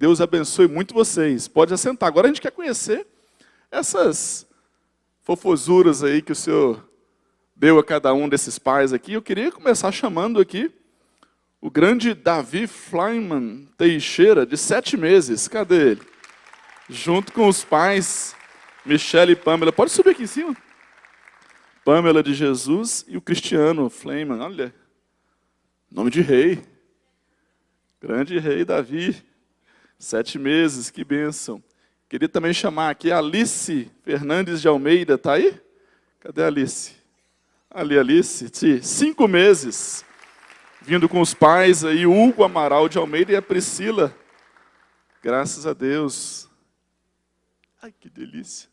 Deus abençoe muito vocês. Pode assentar. Agora a gente quer conhecer essas fofosuras aí que o Senhor deu a cada um desses pais aqui. Eu queria começar chamando aqui o grande Davi Flyman Teixeira, de 7 meses. Cadê ele? Junto com os pais, Michele e Pamela. Pode subir aqui em cima. Pamela de Jesus e o Cristiano Flyman. Olha, nome de rei. Grande rei Davi. 7 meses, que bênção. Queria também chamar aqui a Alice Fernandes de Almeida. Está aí? Cadê a Alice? Ali, Alice. 5 meses. Vindo com os pais aí, o Hugo Amaral de Almeida e a Priscila. Graças a Deus. Ai, que delícia.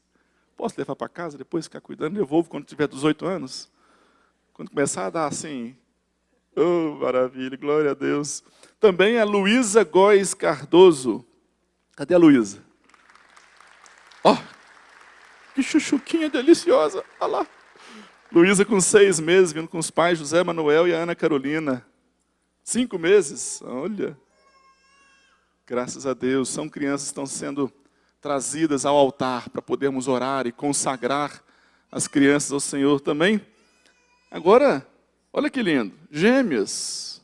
Posso levar para casa, depois ficar cuidando? Devolvo quando tiver 18 anos. Quando começar a dar assim. Oh, maravilha, glória a Deus. Também a Luísa Góes Cardoso. Cadê a Luísa? Ó, que chuchuquinha deliciosa. Olha lá. Luísa com 6 meses, vindo com os pais, José Manuel e a Ana Carolina. 5 meses, olha. Graças a Deus, são crianças que estão sendo trazidas ao altar para podermos orar e consagrar as crianças ao Senhor também. Agora, olha que lindo, gêmeos.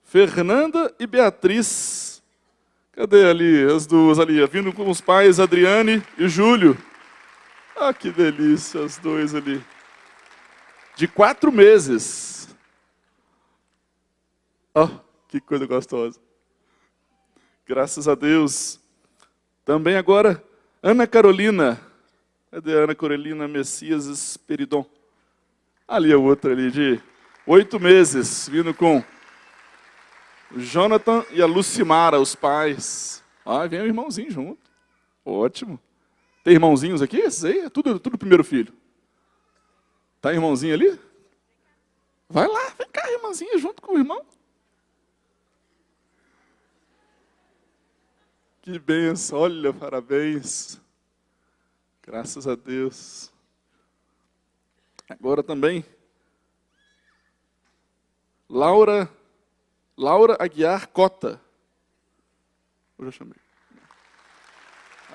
Fernanda e Beatriz. Cadê ali, as duas ali, vindo com os pais, Adriane e Júlio. Ah, que delícia, as duas ali. De 4 meses. Oh, que coisa gostosa. Graças a Deus. Também agora, Ana Carolina. Cadê a Ana Carolina Messias Esperidon? Ali a outra ali, de 8 meses, vindo com o Jonathan e a Lucimara, os pais. Ah, vem o irmãozinho junto. Ótimo. Tem irmãozinhos aqui? Esses aí? É tudo primeiro filho. Tá irmãozinho ali? Vai lá, vem cá, irmãzinha, junto com o irmão. Que benção, olha, parabéns. Graças a Deus. Agora também, Laura Aguiar Cota. Eu já chamei.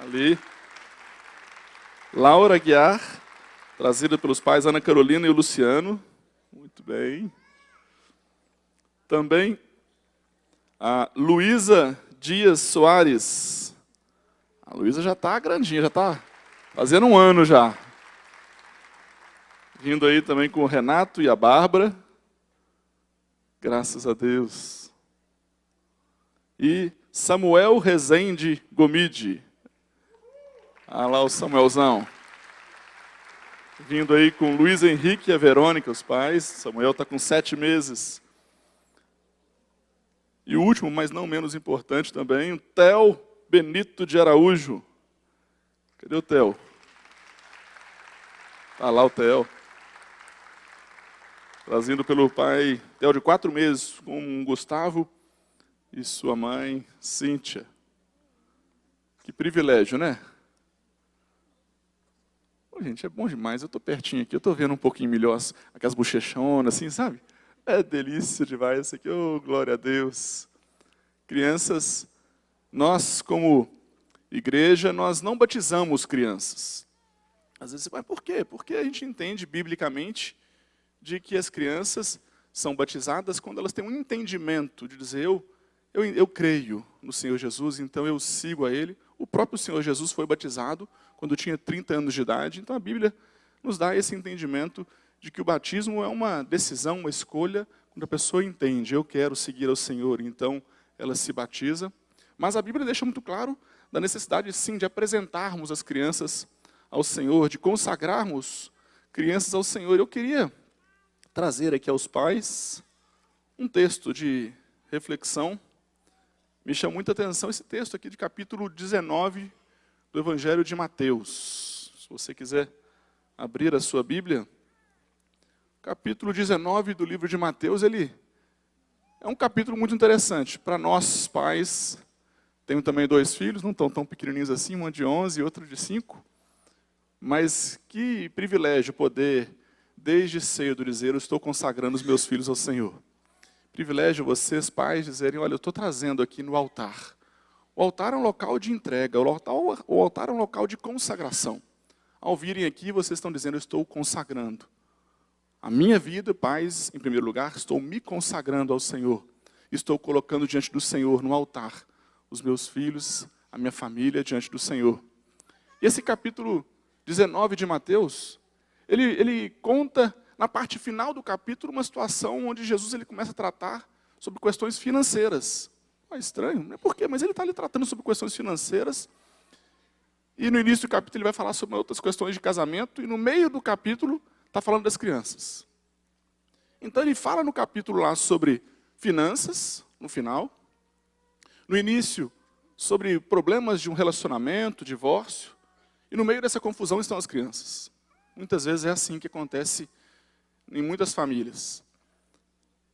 Ali. Laura Aguiar, trazida pelos pais Ana Carolina e o Luciano. Muito bem. Também a Luísa Dias Soares. A Luísa já está grandinha, já está fazendo 1 ano já. Vindo aí também com o Renato e a Bárbara. Graças a Deus. E Samuel Rezende Gomide. Ah lá o Samuelzão. Vindo aí com Luiz Henrique e a Verônica, os pais. Samuel está com 7 meses. E o último, mas não menos importante também, o Theo Benito de Araújo. Cadê o Theo? Está lá o Theo. Trazido pelo pai Theo de 4 meses, com o Gustavo e sua mãe, Cíntia. Que privilégio, né? Pô, gente, é bom demais. Eu estou pertinho aqui, eu estou vendo um pouquinho melhor aquelas bochechonas, assim, sabe? É delícia demais isso aqui. Oh, glória a Deus. Crianças, nós como igreja, nós não batizamos crianças. Às vezes, mas por quê? Porque a gente entende biblicamente de que as crianças são batizadas quando elas têm um entendimento de dizer, eu creio no Senhor Jesus, então eu sigo a Ele. O próprio Senhor Jesus foi batizado quando tinha 30 anos de idade, então a Bíblia nos dá esse entendimento de que o batismo é uma decisão, uma escolha, quando a pessoa entende, eu quero seguir ao Senhor, então ela se batiza. Mas a Bíblia deixa muito claro da necessidade, sim, de apresentarmos as crianças ao Senhor, de consagrarmos crianças ao Senhor. Eu queria trazer aqui aos pais um texto de reflexão. Me chama muita atenção esse texto aqui de capítulo 19 do Evangelho de Mateus. Se você quiser abrir a sua Bíblia, capítulo 19 do livro de Mateus, ele é um capítulo muito interessante. Para nós, pais, tenho também 2 filhos, não estão tão pequenininhos assim, uma de 11 e outro de 5. Mas que privilégio poder, desde cedo, dizer, eu estou consagrando os meus filhos ao Senhor. privilégio vocês, pais, dizerem, olha, eu estou trazendo aqui no altar. O altar é um local de entrega, o altar é um local de consagração. Ao virem aqui, vocês estão dizendo, eu estou consagrando. A minha vida, pais, em primeiro lugar, estou me consagrando ao Senhor. Estou colocando diante do Senhor no altar os meus filhos, a minha família diante do Senhor. E esse capítulo 19 de Mateus, ele conta, na parte final do capítulo, uma situação onde Jesus ele começa a tratar sobre questões financeiras. É estranho, não é por quê? Mas ele está ali tratando sobre questões financeiras. E no início do capítulo ele vai falar sobre outras questões de casamento. E no meio do capítulo está falando das crianças. Então ele fala no capítulo lá sobre finanças, no final. No início, sobre problemas de um relacionamento, divórcio. E no meio dessa confusão estão as crianças. Muitas vezes é assim que acontece em muitas famílias.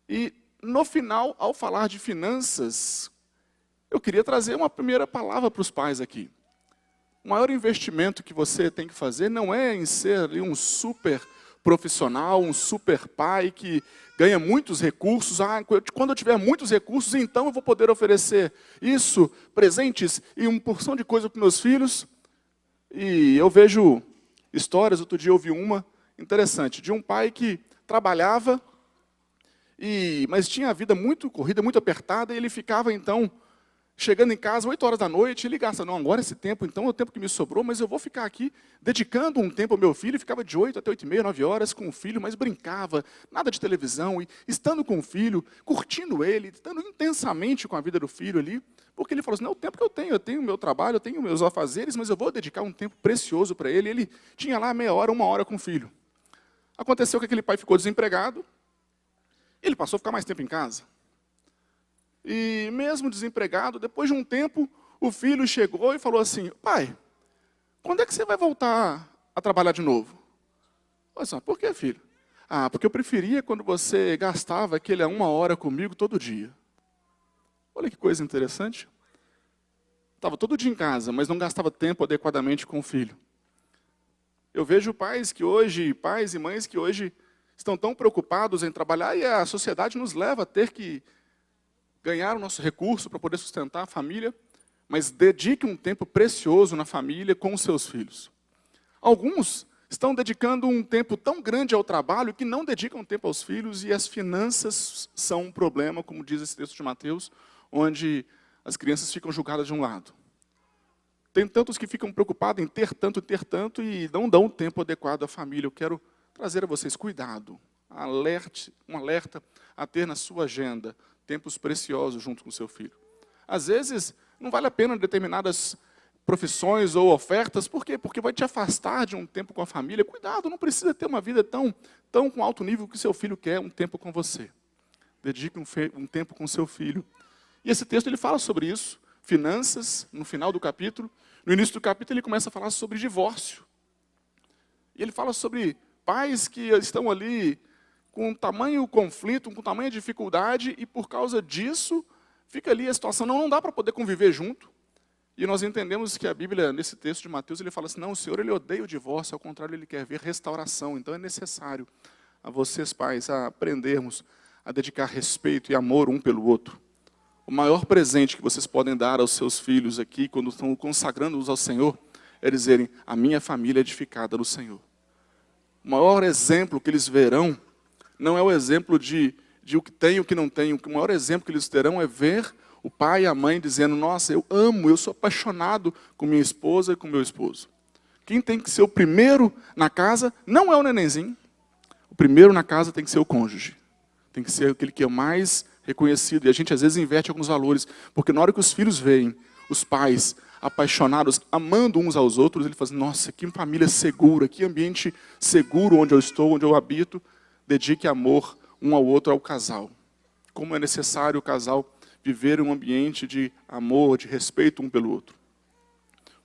E no final, ao falar de finanças, eu queria trazer uma primeira palavra para os pais aqui. O maior investimento que você tem que fazer não é em ser ali um super profissional, um super pai que ganha muitos recursos. Quando eu tiver muitos recursos, então eu vou poder oferecer isso, presentes e uma porção de coisa para meus filhos. E eu vejo histórias, outro dia eu ouvi uma interessante, de um pai que trabalhava, mas tinha a vida muito corrida, muito apertada, e ele ficava então chegando em casa 8 horas da noite, ele gasta, não, agora esse tempo, então é o tempo que me sobrou, mas eu vou ficar aqui dedicando um tempo ao meu filho, e ficava de 8 até 8h30, 9 horas com o filho, mas brincava, nada de televisão, e estando com o filho, curtindo ele, estando intensamente com a vida do filho ali, porque ele falou assim, não, o tempo que eu tenho o meu trabalho, eu tenho meus afazeres, mas eu vou dedicar um tempo precioso para ele, ele tinha lá meia hora, 1 hora com o filho. Aconteceu que aquele pai ficou desempregado, ele passou a ficar mais tempo em casa. E mesmo desempregado, depois de um tempo, o filho chegou e falou assim, pai, quando é que você vai voltar a trabalhar de novo? Olha só, por que, filho? Ah, porque eu preferia quando você gastava aquele 1 hora comigo todo dia. Olha que coisa interessante. Estava todo dia em casa, mas não gastava tempo adequadamente com o filho. Eu vejo pais e mães que hoje estão tão preocupados em trabalhar e a sociedade nos leva a ter que ganhar o nosso recurso para poder sustentar a família, mas dedique um tempo precioso na família com os seus filhos. Alguns estão dedicando um tempo tão grande ao trabalho que não dedicam tempo aos filhos e as finanças são um problema, como diz esse texto de Mateus, onde as crianças ficam julgadas de um lado. Tem tantos que ficam preocupados em ter tanto e não dão o tempo adequado à família. Eu quero trazer a vocês cuidado, um alerta a ter na sua agenda tempos preciosos junto com o seu filho. Às vezes, não vale a pena determinadas profissões ou ofertas, por quê? Porque vai te afastar de um tempo com a família. Cuidado, não precisa ter uma vida tão com alto nível que seu filho quer um tempo com você. Dedique um tempo com seu filho. E esse texto ele fala sobre isso, finanças, no final do capítulo. No início do capítulo ele começa a falar sobre divórcio. E ele fala sobre pais que estão ali com tamanho conflito, com tamanha dificuldade, e por causa disso, fica ali a situação, não dá para poder conviver junto. E nós entendemos que a Bíblia, nesse texto de Mateus, ele fala assim, não, o Senhor ele odeia o divórcio, ao contrário, ele quer ver restauração. Então é necessário a vocês, pais, a aprendermos a dedicar respeito e amor um pelo outro. O maior presente que vocês podem dar aos seus filhos aqui, quando estão consagrando-os ao Senhor, é dizerem, a minha família é edificada no Senhor. O maior exemplo que eles verão não é o exemplo de o que tem e o que não tem. O maior exemplo que eles terão é ver o pai e a mãe dizendo, nossa, eu amo, eu sou apaixonado com minha esposa e com meu esposo. Quem tem que ser o primeiro na casa não é o nenenzinho. O primeiro na casa tem que ser o cônjuge. Tem que ser aquele que é mais reconhecido. E a gente às vezes inverte alguns valores. Porque na hora que os filhos veem os pais apaixonados, amando uns aos outros, ele fala assim, nossa, que família segura, que ambiente seguro onde eu estou, onde eu habito. Dedique amor um ao outro, ao casal. Como é necessário o casal viver em um ambiente de amor, de respeito um pelo outro.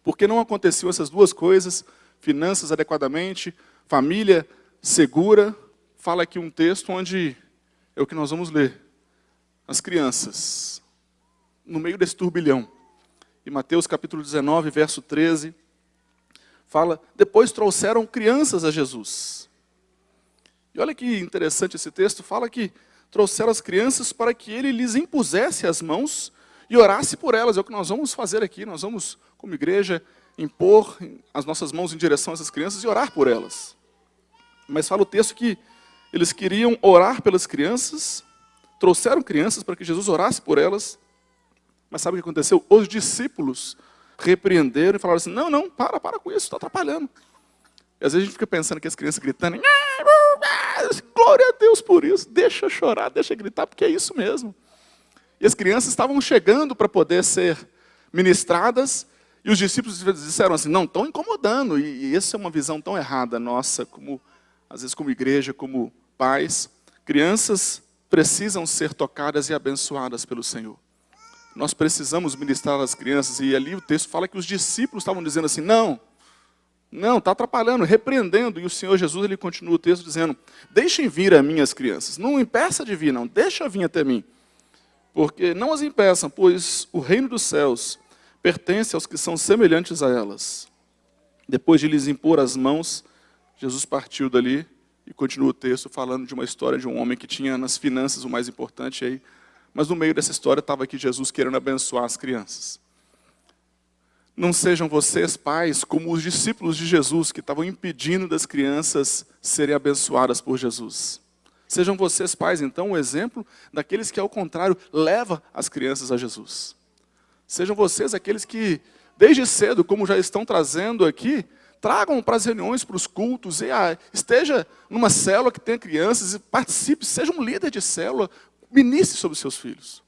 Porque não aconteciam essas duas coisas, finanças adequadamente, família segura, fala aqui um texto onde é o que nós vamos ler. As crianças, no meio desse turbilhão. Em Mateus capítulo 19, verso 13, fala, depois trouxeram crianças a Jesus. E olha que interessante esse texto, fala que trouxeram as crianças para que ele lhes impusesse as mãos e orasse por elas. É o que nós vamos fazer aqui. Nós vamos, como igreja, impor as nossas mãos em direção a essas crianças e orar por elas. Mas fala o texto que eles queriam orar pelas crianças, trouxeram crianças para que Jesus orasse por elas. Mas sabe o que aconteceu? Os discípulos repreenderam e falaram assim, não, para com isso, está atrapalhando. E às vezes a gente fica pensando que as crianças gritando, glória a Deus por isso, deixa chorar, deixa gritar, porque é isso mesmo. E as crianças estavam chegando para poder ser ministradas, e os discípulos disseram assim, não, estão incomodando, e essa é uma visão tão errada nossa, como, às vezes como igreja, como pais. Crianças precisam ser tocadas e abençoadas pelo Senhor. Nós precisamos ministrar as crianças, e ali o texto fala que os discípulos estavam dizendo assim, não, está atrapalhando, repreendendo, e o Senhor Jesus, ele continua o texto dizendo, deixem vir a mim as crianças, não impeça de vir não, deixa vir até mim, porque não as impeçam, pois o reino dos céus pertence aos que são semelhantes a elas. Depois de lhes impor as mãos, Jesus partiu dali, e continua o texto falando de uma história de um homem que tinha nas finanças o mais importante aí, mas no meio dessa história estava aqui Jesus querendo abençoar as crianças. Não sejam vocês, pais, como os discípulos de Jesus, que estavam impedindo das crianças serem abençoadas por Jesus. Sejam vocês, pais, então, um exemplo daqueles que, ao contrário, levam as crianças a Jesus. Sejam vocês aqueles que, desde cedo, como já estão trazendo aqui, tragam para as reuniões, para os cultos, e esteja numa célula que tenha crianças, e participe, seja um líder de célula, ministre sobre os seus filhos.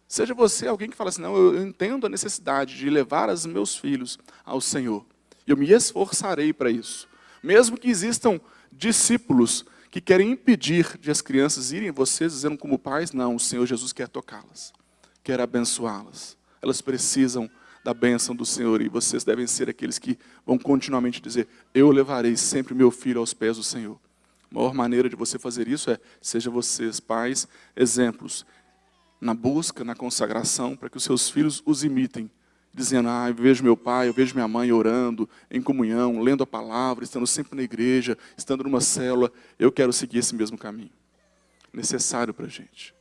Seja você alguém que fala assim, não, eu entendo a necessidade de levar os meus filhos ao Senhor. Eu me esforçarei para isso. Mesmo que existam discípulos que querem impedir de as crianças irem, vocês dizendo como pais, não, o Senhor Jesus quer tocá-las, quer abençoá-las. Elas precisam da bênção do Senhor, e vocês devem ser aqueles que vão continuamente dizer, eu levarei sempre meu filho aos pés do Senhor. A maior maneira de você fazer isso é, seja vocês, pais, exemplos, na busca, na consagração, para que os seus filhos os imitem, dizendo, eu vejo meu pai, eu vejo minha mãe orando, em comunhão, lendo a palavra, estando sempre na igreja, estando numa célula, eu quero seguir esse mesmo caminho. Necessário para a gente.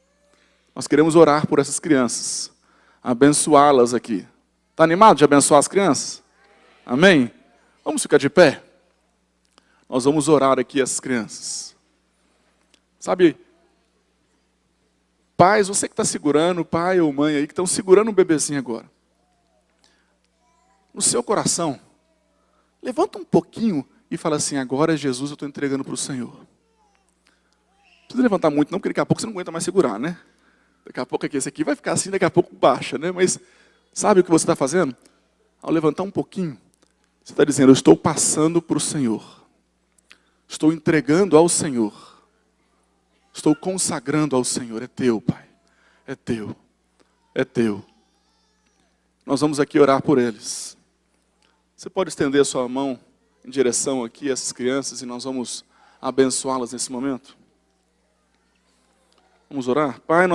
Nós queremos orar por essas crianças, abençoá-las aqui. Está animado de abençoar as crianças? Amém? Vamos ficar de pé? Nós vamos orar aqui essas crianças. Sabe, pais, você que está segurando, pai ou mãe aí, que estão segurando um bebezinho agora. No seu coração, levanta um pouquinho e fala assim, agora Jesus eu estou entregando para o Senhor. Não precisa levantar muito não, porque daqui a pouco você não aguenta mais segurar, né? Daqui a pouco aqui, esse aqui vai ficar assim, daqui a pouco baixa, né? Mas sabe o que você está fazendo? Ao levantar um pouquinho, você está dizendo, eu estou passando para o Senhor. Estou entregando ao Senhor. Estou consagrando ao Senhor. É teu, Pai. É teu. É teu. Nós vamos aqui orar por eles. Você pode estender a sua mão em direção aqui a essas crianças e nós vamos abençoá-las nesse momento? Vamos orar? Pai,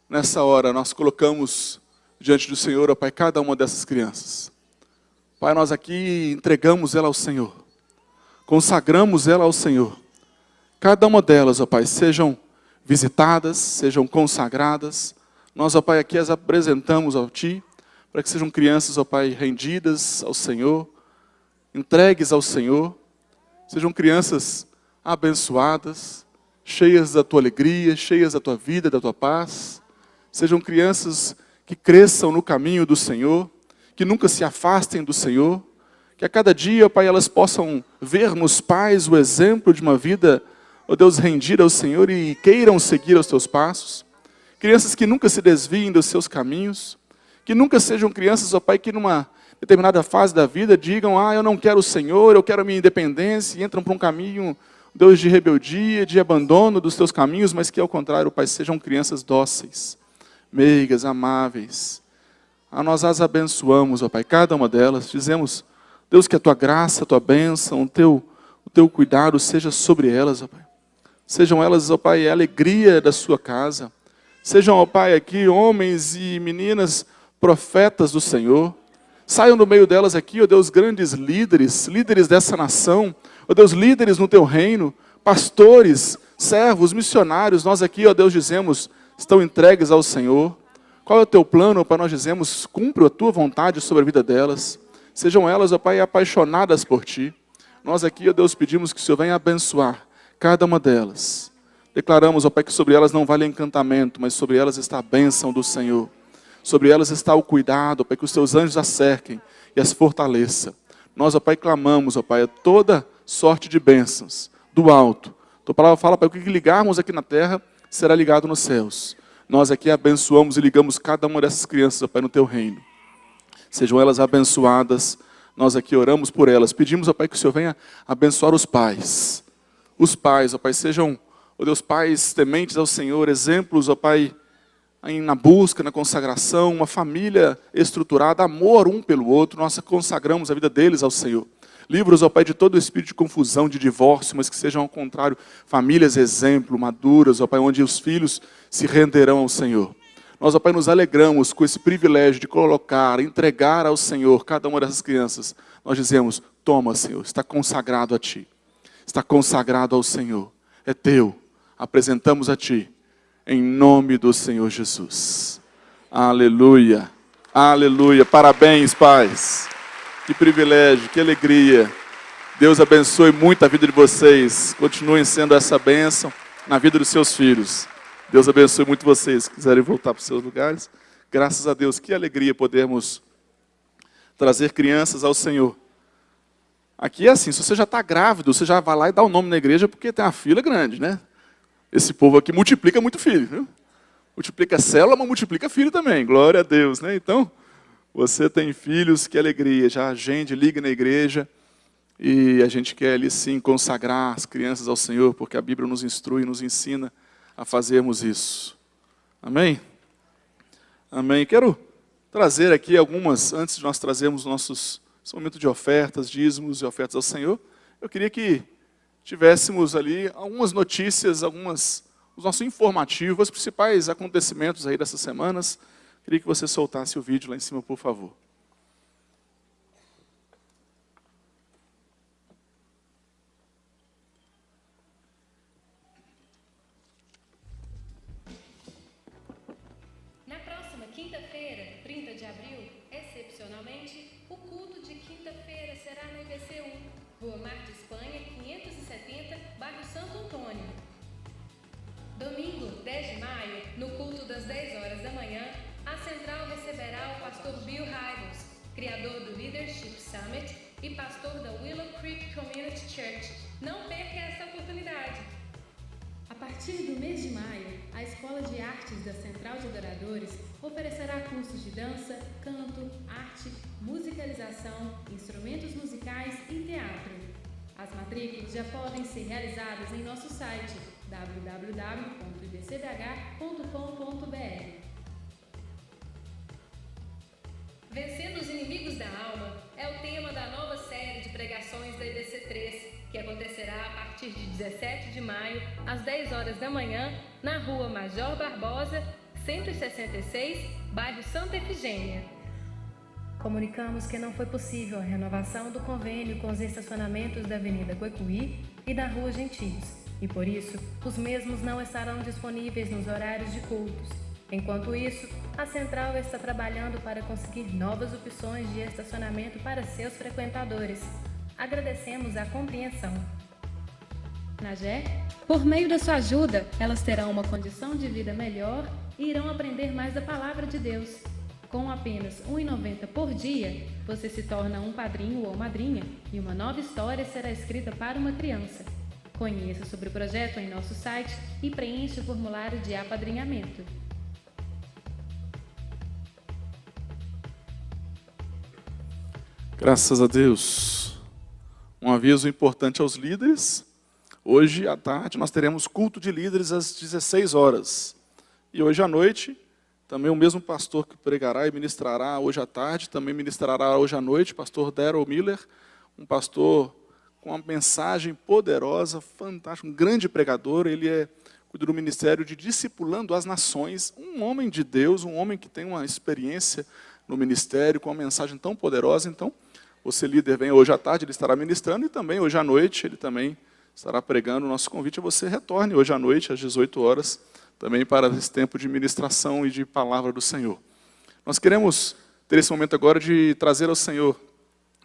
nessa hora, nós colocamos diante do Senhor, ó Pai, cada uma dessas crianças. Pai, nós aqui entregamos ela ao Senhor. Consagramos ela ao Senhor. Cada uma delas, ó Pai, sejam visitadas, sejam consagradas. Nós, ó Pai, aqui as apresentamos a Ti, para que sejam crianças, ó Pai, rendidas ao Senhor, entregues ao Senhor. Sejam crianças abençoadas, cheias da Tua alegria, cheias da Tua vida, da Tua paz. Sejam crianças que cresçam no caminho do Senhor, que nunca se afastem do Senhor, que a cada dia, ó Pai, elas possam ver nos pais o exemplo de uma vida, ó Deus, rendida ao Senhor e queiram seguir os Teus passos. Crianças que nunca se desviem dos seus caminhos, que nunca sejam crianças, ó Pai, que numa determinada fase da vida digam, eu não quero o Senhor, eu quero a minha independência, e entram para um caminho, Deus, de rebeldia, de abandono dos Teus caminhos, mas que ao contrário, Pai, sejam crianças dóceis, meigas, amáveis. Nós as abençoamos, ó Pai, cada uma delas, dizemos, Deus, que a Tua graça, a Tua bênção, o Teu cuidado seja sobre elas, ó Pai. Sejam elas, ó Pai, a alegria da Sua casa. Sejam, ó Pai, aqui homens e meninas profetas do Senhor. Saiam do meio delas aqui, ó Deus, grandes líderes, líderes dessa nação. Ó Deus, líderes no Teu reino, pastores, servos, missionários, nós aqui, ó Deus, dizemos, estão entregues ao Senhor. Qual é o teu plano, Pai? Nós dizemos, cumpre a tua vontade sobre a vida delas. Sejam elas, ó Pai, apaixonadas por ti. Nós aqui, ó Deus, pedimos que o Senhor venha abençoar cada uma delas. Declaramos, ó Pai, que sobre elas não vale encantamento, mas sobre elas está a bênção do Senhor. Sobre elas está o cuidado, ó Pai, que os teus anjos as cerquem e as fortaleça. Nós, ó Pai, clamamos, ó Pai, a toda sorte de bênçãos do alto. Tua palavra fala, Pai, o que ligarmos aqui na terra será ligado nos céus. Nós aqui abençoamos e ligamos cada uma dessas crianças, ó Pai, no teu reino. Sejam elas abençoadas. Nós aqui oramos por elas. Pedimos, ó Pai, que o Senhor venha abençoar os pais. Os pais, ó Pai, sejam, ó Deus, pais tementes ao Senhor, exemplos, ó Pai, na busca, na consagração, uma família estruturada, amor um pelo outro. Nós consagramos a vida deles ao Senhor. Livros, ó Pai, de todo o espírito de confusão, de divórcio, mas que sejam, ao contrário, famílias exemplo, maduras, ó Pai, onde os filhos se renderão ao Senhor. Nós, ó Pai, nos alegramos com esse privilégio de colocar, entregar ao Senhor cada uma dessas crianças. Nós dizemos, toma, Senhor, está consagrado a Ti. Está consagrado ao Senhor. É Teu. Apresentamos a Ti. Em nome do Senhor Jesus. Aleluia. Aleluia. Parabéns, pais. Que privilégio, que alegria. Deus abençoe muito a vida de vocês. Continuem sendo essa bênção na vida dos seus filhos. Deus abençoe muito vocês. Se quiserem voltar para os seus lugares. Graças a Deus, que alegria podermos trazer crianças ao Senhor. Aqui é assim, se você já está grávido, você já vai lá e dá o nome na igreja, porque tem uma fila grande, né? Esse povo aqui multiplica muito filho, viu? Multiplica célula, mas multiplica filho também. Glória a Deus, né? Então, você tem filhos, que alegria. Já a gente liga na igreja e a gente quer ali sim consagrar as crianças ao Senhor, porque a Bíblia nos instrui, nos ensina a fazermos isso. Amém? Amém. Quero trazer aqui algumas, antes de nós trazermos esse momento de ofertas, dízimos e ofertas ao Senhor, eu queria que tivéssemos ali algumas notícias, os nossos informativos, os principais acontecimentos aí dessas semanas. Queria que você soltasse o vídeo lá em cima, por favor. Na próxima quinta-feira, 30 de abril, excepcionalmente, o culto de quinta-feira será na IBC1, Rua Mar de Espanha, 570, bairro Santo Antônio. Domingo, 10 de maio, no culto das 10 horas da manhã, a central receberá o pastor Bill Hybels, criador do Leadership Summit e pastor da Willow Creek Community Church. Não perca essa oportunidade! A partir do mês de maio, a Escola de Artes da Central de Adoradores oferecerá cursos de dança, canto, arte, musicalização, instrumentos musicais e teatro. As matrículas já podem ser realizadas em nosso site www.ibcbh.com.br. Vencendo os inimigos da alma é o tema da nova série de pregações da IBC3, que acontecerá a partir de 17 de maio, às 10 horas da manhã, na Rua Major Barbosa, 166, bairro Santa Efigênia. Comunicamos que não foi possível a renovação do convênio com os estacionamentos da Avenida Guecuí e da Rua Gentios, e por isso, os mesmos não estarão disponíveis nos horários de cultos. Enquanto isso, a Central está trabalhando para conseguir novas opções de estacionamento para seus frequentadores. Agradecemos a compreensão. Na GE, por meio da sua ajuda, elas terão uma condição de vida melhor e irão aprender mais da Palavra de Deus. Com apenas R$ 1,90 por dia, você se torna um padrinho ou madrinha e uma nova história será escrita para uma criança. Conheça sobre o projeto em nosso site e preencha o formulário de apadrinhamento. Graças a Deus. Um aviso importante aos líderes. Hoje à tarde nós teremos culto de líderes às 16 horas. E hoje à noite, também o mesmo pastor que pregará e ministrará hoje à tarde, também ministrará hoje à noite, pastor Daryl Miller, um pastor com uma mensagem poderosa, fantástica, um grande pregador. Ele cuida do ministério de discipulando as nações, um homem de Deus, um homem que tem uma experiência no ministério, com uma mensagem tão poderosa. Então, você líder vem hoje à tarde, ele estará ministrando, e também hoje à noite ele também estará pregando. O nosso convite é você retorne hoje à noite, às 18 horas, também para esse tempo de ministração e de palavra do Senhor. Nós queremos ter esse momento agora de trazer ao Senhor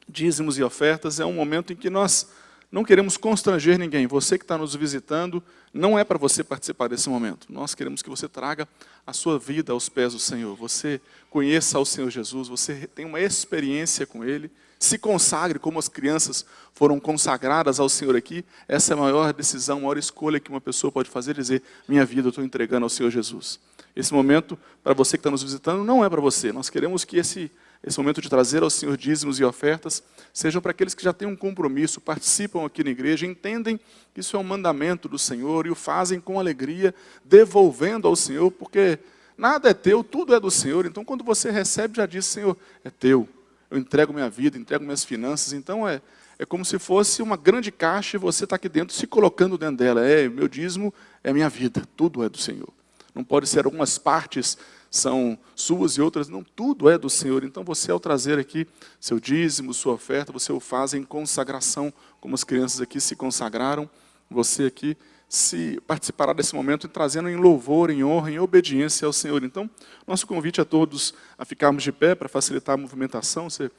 dízimos e ofertas. É um momento em que nós não queremos constranger ninguém. Você que está nos visitando, não é para você participar desse momento. Nós queremos que você traga a sua vida aos pés do Senhor. Você conheça o Senhor Jesus, você tenha uma experiência com Ele, se consagre como as crianças foram consagradas ao Senhor aqui. Essa é a maior decisão, a maior escolha que uma pessoa pode fazer, dizer, minha vida eu estou entregando ao Senhor Jesus. Esse momento, para você que está nos visitando, não é para você. Nós queremos que esse momento de trazer ao Senhor dízimos e ofertas sejam para aqueles que já têm um compromisso, participam aqui na igreja, entendem que isso é um mandamento do Senhor e o fazem com alegria, devolvendo ao Senhor, porque nada é teu, tudo é do Senhor. Então, quando você recebe, já diz, Senhor, é teu. Eu entrego minha vida, entrego minhas finanças. Então, é como se fosse uma grande caixa e você está aqui dentro, se colocando dentro dela. Meu dízimo é minha vida, tudo é do Senhor. Não pode ser algumas partes são suas e outras não, tudo é do Senhor. Então você, ao trazer aqui seu dízimo, sua oferta, você o faz em consagração, como as crianças aqui se consagraram, você aqui se participará desse momento trazendo em louvor, em honra, em obediência ao Senhor. Então, nosso convite a todos a ficarmos de pé para facilitar a movimentação. Você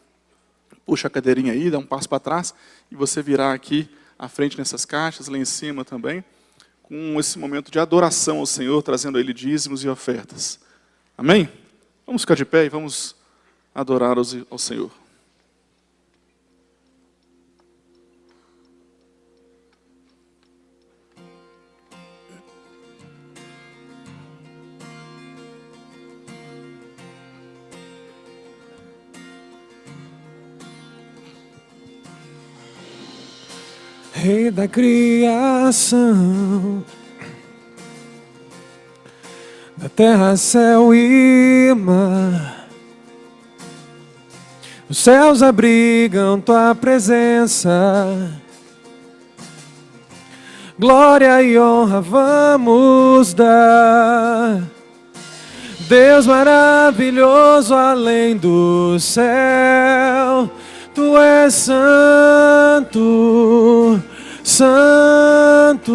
puxa a cadeirinha aí, dá um passo para trás e você virá aqui à frente nessas caixas, lá em cima também, com esse momento de adoração ao Senhor, trazendo a Ele dízimos e ofertas. Amém? Vamos ficar de pé e vamos adorar ao Senhor. Rei da criação, da terra, céu e mar, os céus abrigam tua presença, glória e honra vamos dar. Deus maravilhoso além do céu, tu és santo, santo.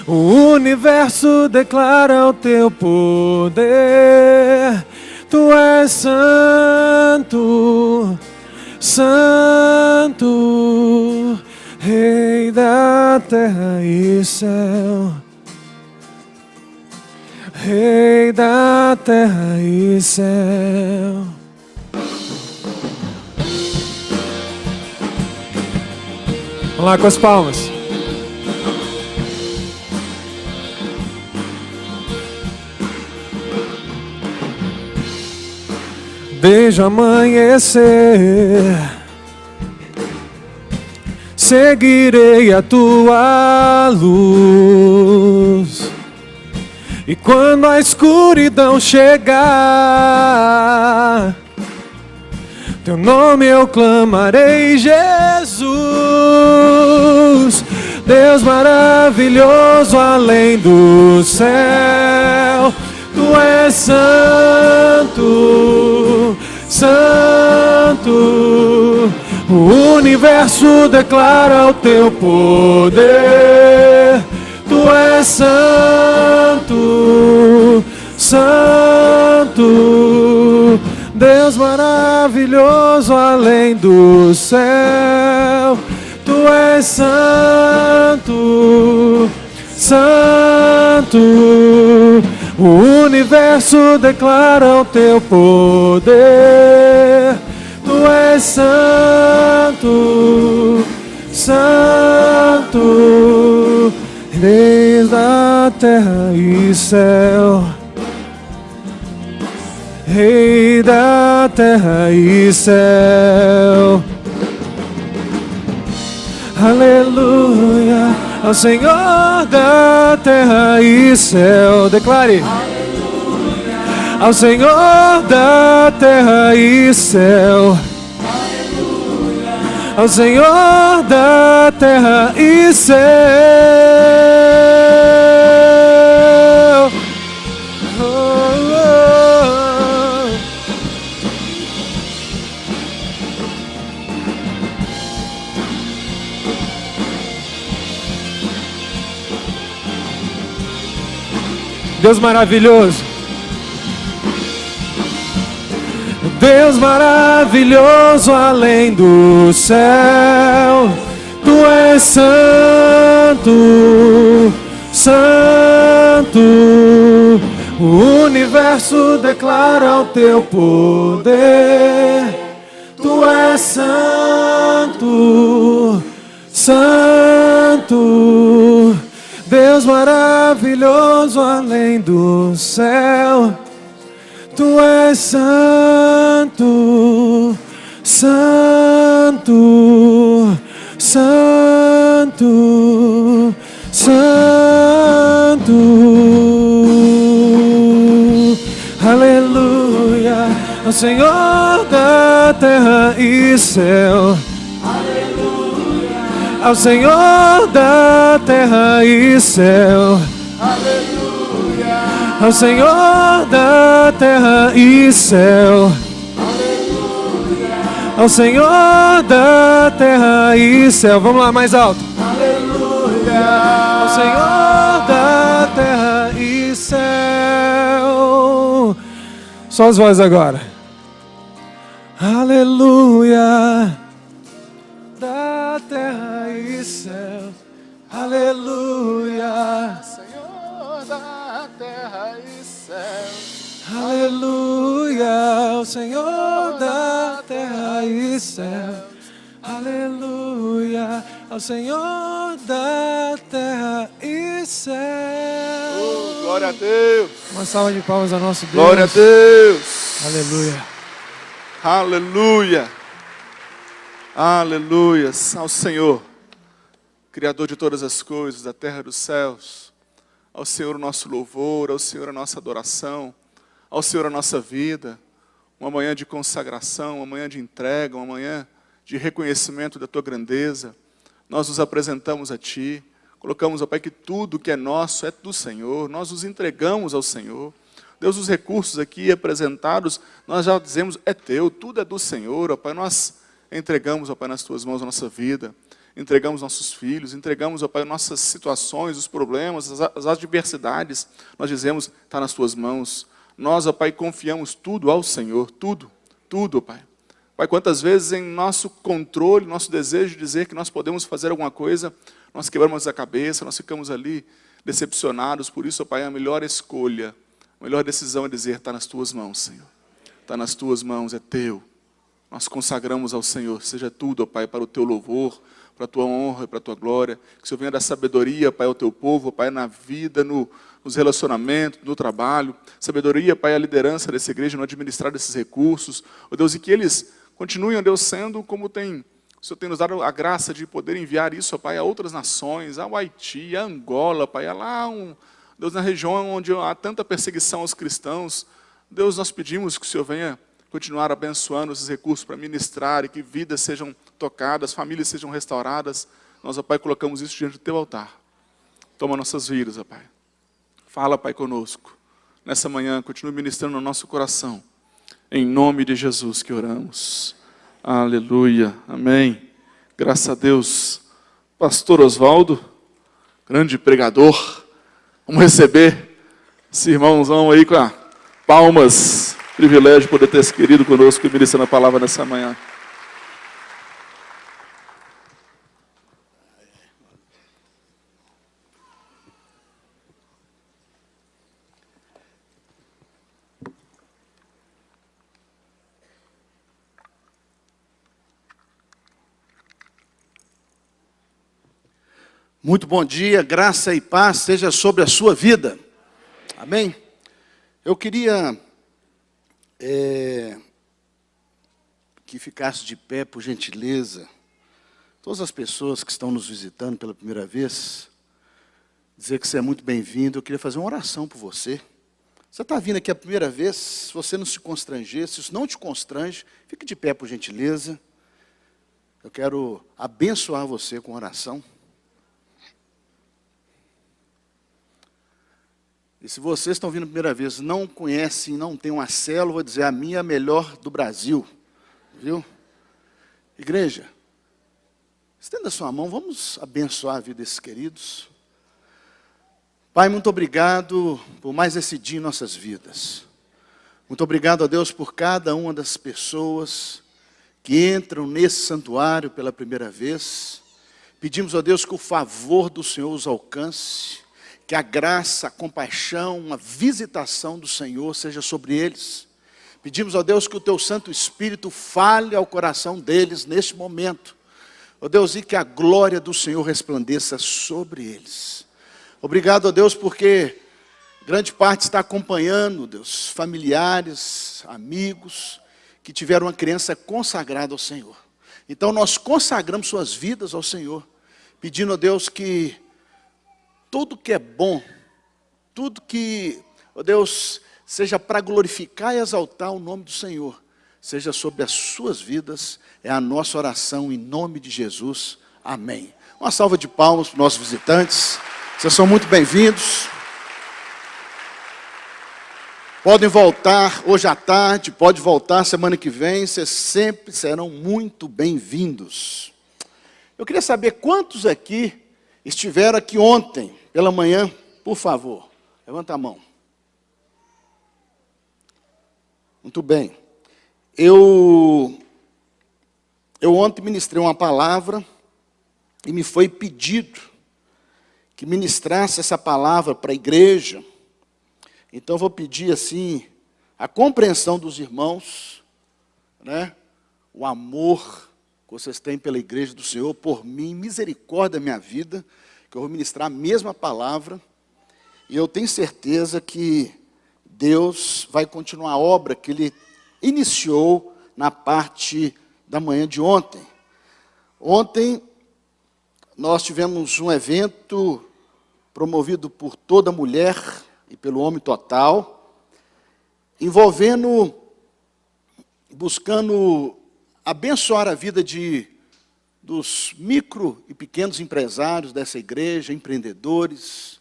O universo declara o teu poder. Tu és santo, santo, Rei da terra e céu. Rei da terra e céu. Vamos lá com as palmas. Desde o amanhecer, seguirei a tua luz. E quando a escuridão chegar, teu nome eu clamarei, Jesus. Deus maravilhoso além do céu, tu és santo, santo. O universo declara o teu poder. Tu és santo, santo. Deus maravilhoso além do céu, tu és santo, santo. O universo declara o teu poder. Tu és santo, santo, desde a terra e céu. Rei da terra e céu. Aleluia ao Senhor da terra e céu. Declare. Aleluia ao Senhor da terra e céu. Aleluia ao Senhor da terra e céu. Deus maravilhoso. Deus maravilhoso além do céu. Tu és santo, santo. O universo declara o teu poder. Tu és santo, santo. Deus maravilhoso além do céu. Tu és santo, santo, santo, santo. Aleluia, ao Senhor da terra e céu. Aleluia, ao Senhor da terra e céu. Aleluia, ao Senhor da terra e céu. Aleluia, ao Senhor da terra e céu. Vamos lá, mais alto. Aleluia, ao Senhor da terra e céu. Só as vozes agora. Aleluia, da terra e céu. Aleluia, Senhor da terra e céu. aleluia, o Senhor da terra e céu. Aleluia, ao Senhor da terra e céu. Oh, glória a Deus. Uma salva de palmas ao nosso Deus. Glória a Deus. Aleluia. Aleluia. Aleluia. Ao Senhor, Criador de todas as coisas, da terra e dos céus. Ao Senhor o nosso louvor, ao Senhor a nossa adoração, ao Senhor a nossa vida. Uma manhã de consagração, uma manhã de entrega, uma manhã de reconhecimento da Tua grandeza. Nós nos apresentamos a Ti, colocamos, ó Pai, que tudo que é nosso é do Senhor, nós nos entregamos ao Senhor. Deus, os recursos aqui apresentados, nós já dizemos, é Teu, tudo é do Senhor, ó Pai. Nós entregamos, ó Pai, nas Tuas mãos a nossa vida, entregamos nossos filhos, entregamos, ó Pai, nossas situações, os problemas, as adversidades. Nós dizemos, está nas Tuas mãos. Nós, ó Pai, confiamos tudo ao Senhor, tudo, ó Pai. Pai, quantas vezes em nosso controle, nosso desejo de dizer que nós podemos fazer alguma coisa, nós quebramos a cabeça, nós ficamos ali decepcionados. Por isso, ó Pai, a melhor escolha, a melhor decisão é dizer, está nas Tuas mãos, Senhor. Está nas Tuas mãos, é Teu. Nós consagramos ao Senhor, seja tudo, ó Pai, para o Teu louvor, para a Tua honra e para a Tua glória. Que o Senhor venha dar sabedoria, Pai, ao Teu povo, ó Pai, na vida, nos relacionamentos, no trabalho. Sabedoria, Pai, a liderança dessa igreja, no administrar desses recursos. Ó Deus, e que eles continuem, ó Deus, sendo como o Senhor tem nos dado a graça de poder enviar isso, ó Pai, a outras nações, ao Haiti, a Angola, Pai, a lá, Deus, na região onde há tanta perseguição aos cristãos. Deus, nós pedimos que o Senhor venha continuar abençoando esses recursos para ministrar e que vidas sejam tocadas, famílias sejam restauradas. Nós, ó Pai, colocamos isso diante do Teu altar. Toma nossas vidas, ó Pai. Fala, Pai, conosco. Nessa manhã, continue ministrando no nosso coração. Em nome de Jesus que oramos. Aleluia. Amém. Graças a Deus. Pastor Oswaldo, grande pregador. Vamos receber esse irmãozão aí com a palmas. Privilégio de poder ter esse querido conosco e ministrando a palavra nessa manhã. Muito bom dia, graça e paz seja sobre a sua vida. Amém? Eu queria que ficasse de pé, por gentileza, todas as pessoas que estão nos visitando pela primeira vez, dizer que você é muito bem-vindo. Eu queria fazer uma oração por você. Você está vindo aqui a primeira vez, se você não se constranger, se isso não te constrange, fique de pé, por gentileza. Eu quero abençoar você com oração. E se vocês estão vindo a primeira vez, não conhecem, não tem uma célula, vou dizer, a minha é a melhor do Brasil. Viu? Igreja, estenda sua mão, vamos abençoar a vida desses queridos. Pai, muito obrigado por mais esse dia em nossas vidas. Muito obrigado a Deus por cada uma das pessoas que entram nesse santuário pela primeira vez. Pedimos a Deus que o favor do Senhor os alcance, que a graça, a compaixão, a visitação do Senhor seja sobre eles. Pedimos a Deus que o Teu Santo Espírito fale ao coração deles neste momento. Ó Deus, e que a glória do Senhor resplandeça sobre eles. Obrigado a Deus porque grande parte está acompanhando, Deus, familiares, amigos, que tiveram uma criança consagrada ao Senhor. Então nós consagramos suas vidas ao Senhor, pedindo a Deus que tudo que é bom, tudo que, ó Deus, seja para glorificar e exaltar o nome do Senhor, seja sobre as suas vidas, é a nossa oração em nome de Jesus. Amém. Uma salva de palmas para os nossos visitantes. Vocês são muito bem-vindos. Podem voltar hoje à tarde, pode voltar semana que vem, vocês sempre serão muito bem-vindos. Eu queria saber quantos aqui estiveram aqui ontem, pela manhã, por favor, levanta a mão. Muito bem. Eu ontem ministrei uma palavra e me foi pedido que ministrasse essa palavra para a igreja. Então eu vou pedir assim, a compreensão dos irmãos, né? O amor que vocês têm pela igreja do Senhor, por mim, misericórdia da minha vida, que eu vou ministrar a mesma palavra, e eu tenho certeza que Deus vai continuar a obra que Ele iniciou na parte da manhã de ontem. Ontem nós tivemos um evento promovido por toda mulher e pelo homem total, envolvendo, buscando abençoar a vida dos micro e pequenos empresários dessa igreja, empreendedores.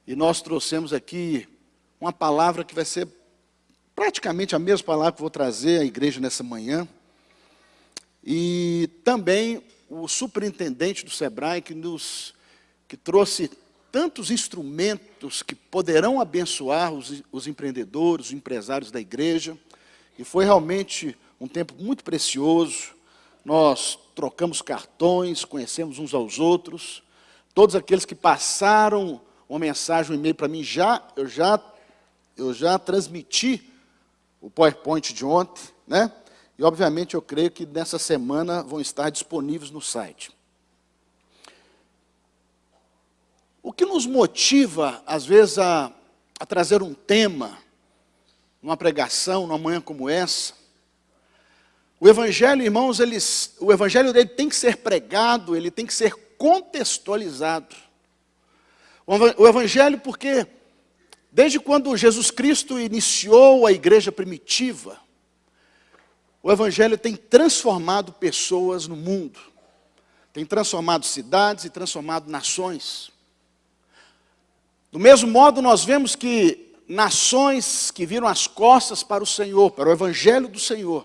E nós trouxemos aqui uma palavra que vai ser praticamente a mesma palavra que eu vou trazer à igreja nessa manhã. E também o superintendente do Sebrae que trouxe tantos instrumentos que poderão abençoar os empreendedores, os empresários da igreja. E foi realmente um tempo muito precioso. Nós trocamos cartões, conhecemos uns aos outros. Todos aqueles que passaram uma mensagem, um e-mail para mim, eu já transmiti o PowerPoint de ontem, né? E obviamente eu creio que nessa semana vão estar disponíveis no site. O que nos motiva, às vezes, a trazer um tema, numa pregação, numa manhã como essa? O Evangelho, irmãos, o Evangelho dele tem que ser pregado, ele tem que ser contextualizado. O Evangelho, porque desde quando Jesus Cristo iniciou a igreja primitiva, o Evangelho tem transformado pessoas no mundo, tem transformado cidades e transformado nações. Do mesmo modo, nós vemos que nações que viram as costas para o Senhor, para o Evangelho do Senhor,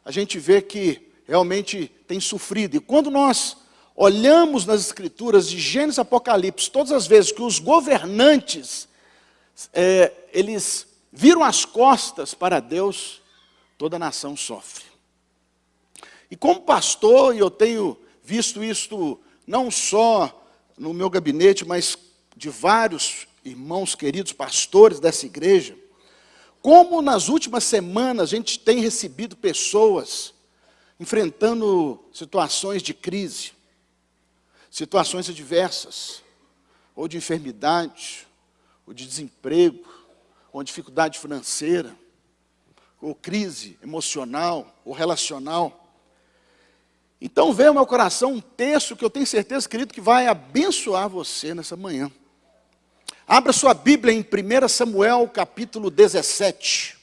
a gente vê que realmente tem sofrido. E quando nós olhamos nas Escrituras de Gênesis e Apocalipse, todas as vezes que os governantes, eles viram as costas para Deus, toda a nação sofre. E como pastor, e eu tenho visto isso não só no meu gabinete, mas de vários irmãos queridos, pastores dessa igreja, como nas últimas semanas a gente tem recebido pessoas enfrentando situações de crise, situações adversas, ou de enfermidade, ou de desemprego, ou dificuldade financeira, ou crise emocional, ou relacional. Então veio ao meu coração um texto que eu tenho certeza, querido, que vai abençoar você nessa manhã. Abra sua Bíblia em 1 Samuel, capítulo 17.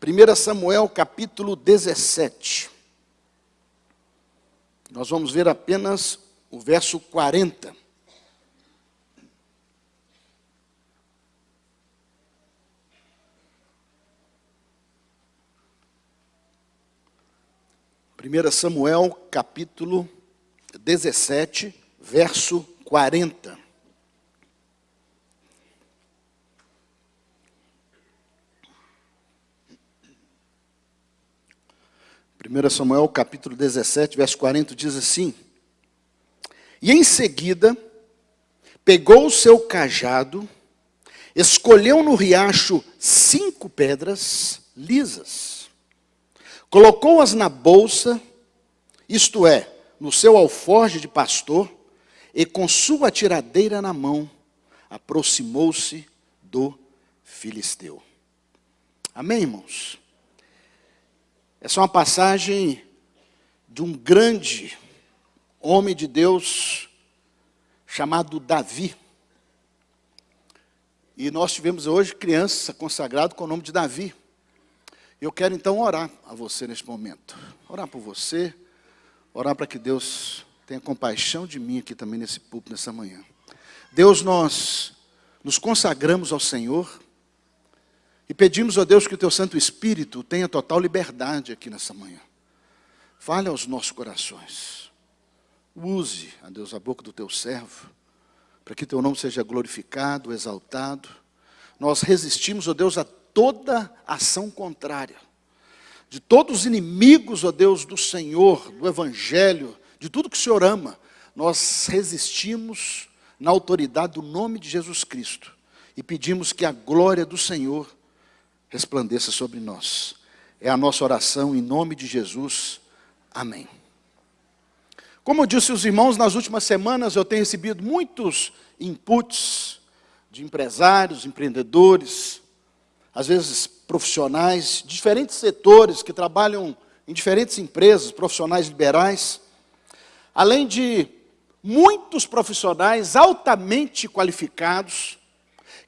1 Samuel, capítulo 17. Nós vamos ver apenas o verso 40. Primeira Samuel, capítulo 17, verso 40. 1 Samuel capítulo 17, verso 40, diz assim: E em seguida, pegou o seu cajado, escolheu no riacho 5 pedras lisas, colocou-as na bolsa, isto é, no seu alforje de pastor, e com sua tiradeira na mão, aproximou-se do filisteu. Amém, irmãos? Essa é uma passagem de um grande homem de Deus chamado Davi. E nós tivemos hoje criança consagrada com o nome de Davi. Eu quero então orar a você neste momento. Orar por você, orar para que Deus tenha compaixão de mim aqui também nesse púlpito nessa manhã. Deus, nós nos consagramos ao Senhor e pedimos a Deus que o Teu Santo Espírito tenha total liberdade aqui nessa manhã. Fale aos nossos corações. Use, a Deus, a boca do Teu servo, para que Teu nome seja glorificado, exaltado. Nós resistimos, ó Deus, a toda ação contrária, de todos os inimigos, ó Deus, do Senhor, do Evangelho, de tudo que o Senhor ama. Nós resistimos na autoridade do nome de Jesus Cristo e pedimos que a glória do Senhor resplandeça sobre nós. É a nossa oração em nome de Jesus. Amém. Como eu disse aos irmãos, nas últimas semanas eu tenho recebido muitos inputs de empresários, empreendedores, às vezes profissionais, de diferentes setores que trabalham em diferentes empresas, profissionais liberais, além de muitos profissionais altamente qualificados,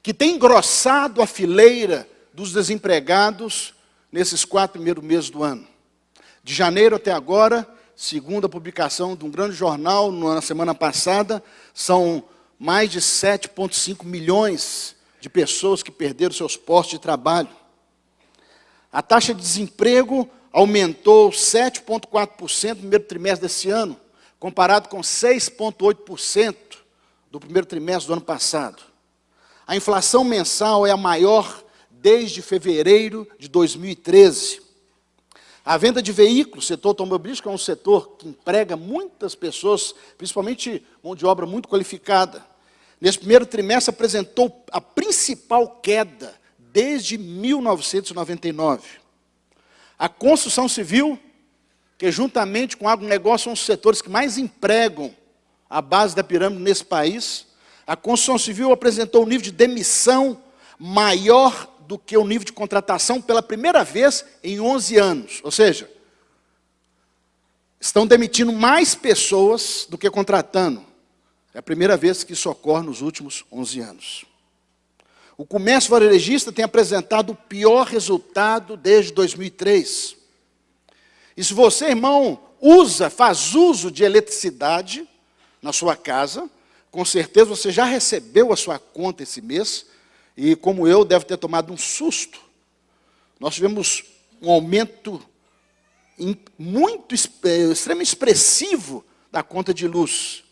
que têm engrossado a fileira dos desempregados nesses 4 primeiros meses do ano. De janeiro até agora, segundo a publicação de um grande jornal na semana passada, são mais de 7,5 milhões de pessoas que perderam seus postos de trabalho. A taxa de desemprego aumentou 7,4% no primeiro trimestre desse ano, comparado com 6,8% do primeiro trimestre do ano passado. A inflação mensal é a maior desde fevereiro de 2013. A venda de veículos, setor automobilístico, é um setor que emprega muitas pessoas, principalmente mão de obra muito qualificada. Nesse primeiro trimestre apresentou a principal queda desde 1999. A construção civil, que juntamente com o agronegócio são os setores que mais empregam a base da pirâmide nesse país, a construção civil apresentou um nível de demissão maior do que o nível de contratação pela primeira vez em 11 anos. Ou seja, estão demitindo mais pessoas do que contratando. É a primeira vez que isso ocorre nos últimos 11 anos. O comércio varejista tem apresentado o pior resultado desde 2003. E se você, irmão, faz uso de eletricidade na sua casa, com certeza você já recebeu a sua conta esse mês, e como eu, deve ter tomado um susto. Nós tivemos um aumento extremamente expressivo da conta de luz.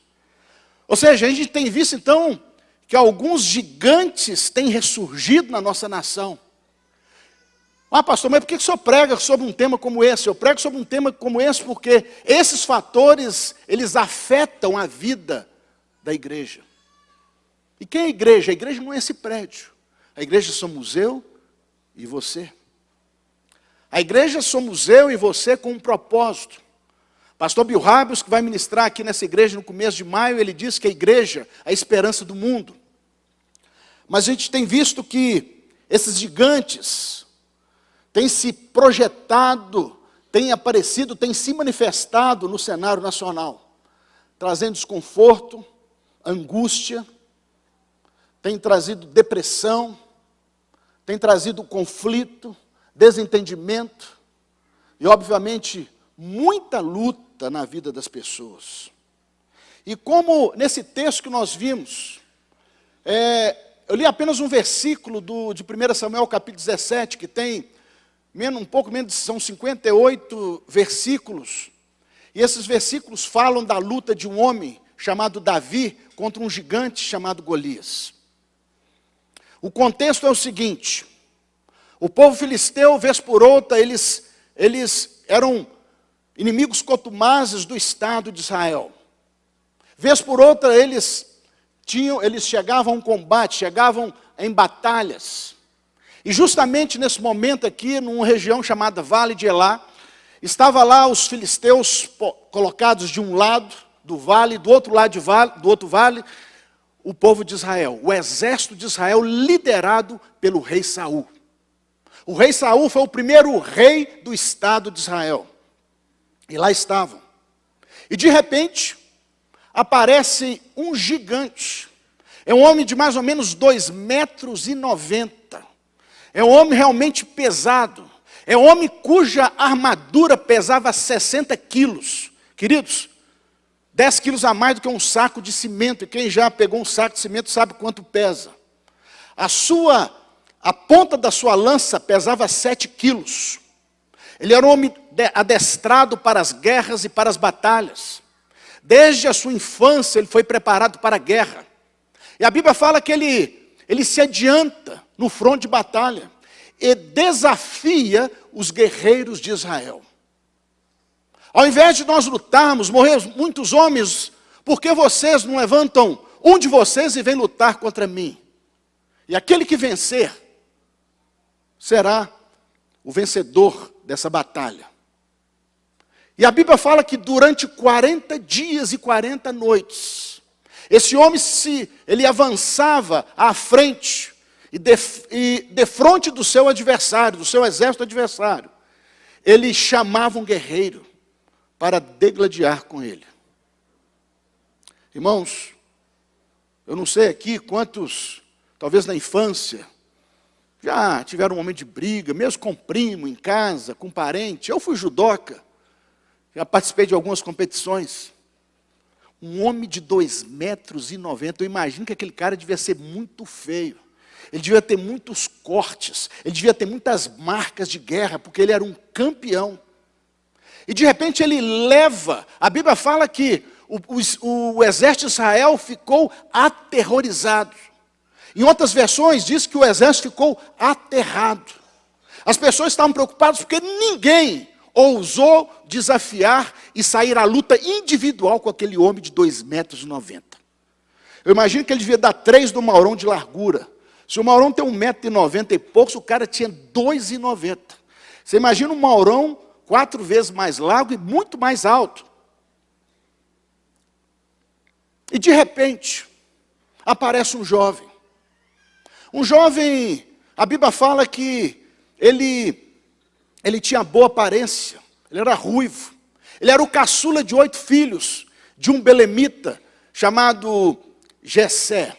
Ou seja, a gente tem visto então que alguns gigantes têm ressurgido na nossa nação. Ah, pastor, mas por que o senhor prega sobre um tema como esse? Eu prego sobre um tema como esse porque esses fatores, eles afetam a vida da igreja. E quem é a igreja? A igreja não é esse prédio. A igreja somos eu e você. A igreja somos eu e você com um propósito. Pastor Bill Hybels, que vai ministrar aqui nessa igreja no começo de maio, ele diz que a igreja é a esperança do mundo. Mas a gente tem visto que esses gigantes têm se projetado, têm aparecido, têm se manifestado no cenário nacional, trazendo desconforto, angústia, têm trazido depressão, têm trazido conflito, desentendimento e, obviamente, muita luta na vida das pessoas. E como nesse texto que nós vimos, eu li apenas um versículo de 1 Samuel capítulo 17, que tem um pouco menos, são 58 versículos. E esses versículos falam da luta de um homem chamado Davi contra um gigante chamado Golias. O contexto é o seguinte: o povo filisteu, vez por outra, eles eram inimigos contumazes do Estado de Israel. Vez por outra, eles chegavam a um combate, chegavam em batalhas. E justamente nesse momento aqui, numa região chamada Vale de Elá, estava lá os filisteus colocados de um lado do vale, do outro lado do outro vale, o povo de Israel, o exército de Israel liderado pelo rei Saul. O rei Saul foi o primeiro rei do Estado de Israel. E lá estavam. E de repente, aparece um gigante. É um homem de mais ou menos 2,90 metros. É um homem realmente pesado. É um homem cuja armadura pesava 60 quilos. Queridos, 10 quilos a mais do que um saco de cimento. E quem já pegou um saco de cimento sabe quanto pesa. A ponta da sua lança pesava 7 quilos. Ele era um homem adestrado para as guerras e para as batalhas. Desde a sua infância ele foi preparado para a guerra. E a Bíblia fala que ele se adianta no fronte de batalha e desafia os guerreiros de Israel. Ao invés de nós lutarmos, morrer muitos homens, por que vocês não levantam um de vocês e vem lutar contra mim? E aquele que vencer será o vencedor dessa batalha. E a Bíblia fala que durante 40 dias e 40 noites, esse homem ele avançava à frente e de frente do seu adversário, do seu exército adversário, ele chamava um guerreiro para degladiar com ele. Irmãos, eu não sei aqui quantos, talvez na infância, já tiveram um momento de briga, mesmo com primo, em casa, com parente. Eu fui judoca, já participei de algumas competições. Um homem de 2,90 metros, eu imagino que aquele cara devia ser muito feio. Ele devia ter muitos cortes, ele devia ter muitas marcas de guerra, porque ele era um campeão. E de repente ele leva, a Bíblia fala que o exército de Israel ficou aterrorizado. Em outras versões diz que o exército ficou aterrado. As pessoas estavam preocupadas porque ninguém ousou desafiar e sair à luta individual com aquele homem de 2,90 metros. Eu imagino que ele devia dar 3 do Maurão de largura. Se o Maurão tem 1,90 metros e poucos, o cara tinha 2,90 metros. Você imagina um Maurão 4 vezes mais largo e muito mais alto. E de repente, aparece um jovem. Um jovem, a Bíblia fala que ele tinha boa aparência, ele era ruivo. Ele era o caçula de 8 filhos, de um belemita chamado Jessé.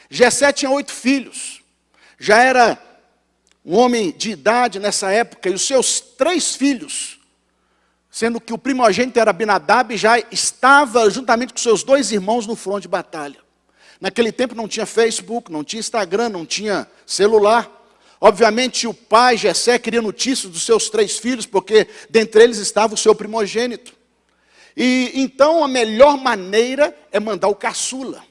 Jessé tinha 8 filhos, já era um homem de idade nessa época, e os seus 3 filhos, sendo que o primogênito era Abinadab, já estava juntamente com seus 2 irmãos no fronte de batalha. Naquele tempo não tinha Facebook, não tinha Instagram, não tinha celular. Obviamente o pai, Jessé, queria notícias dos seus 3 filhos, porque dentre eles estava o seu primogênito. E então a melhor maneira é mandar o caçula.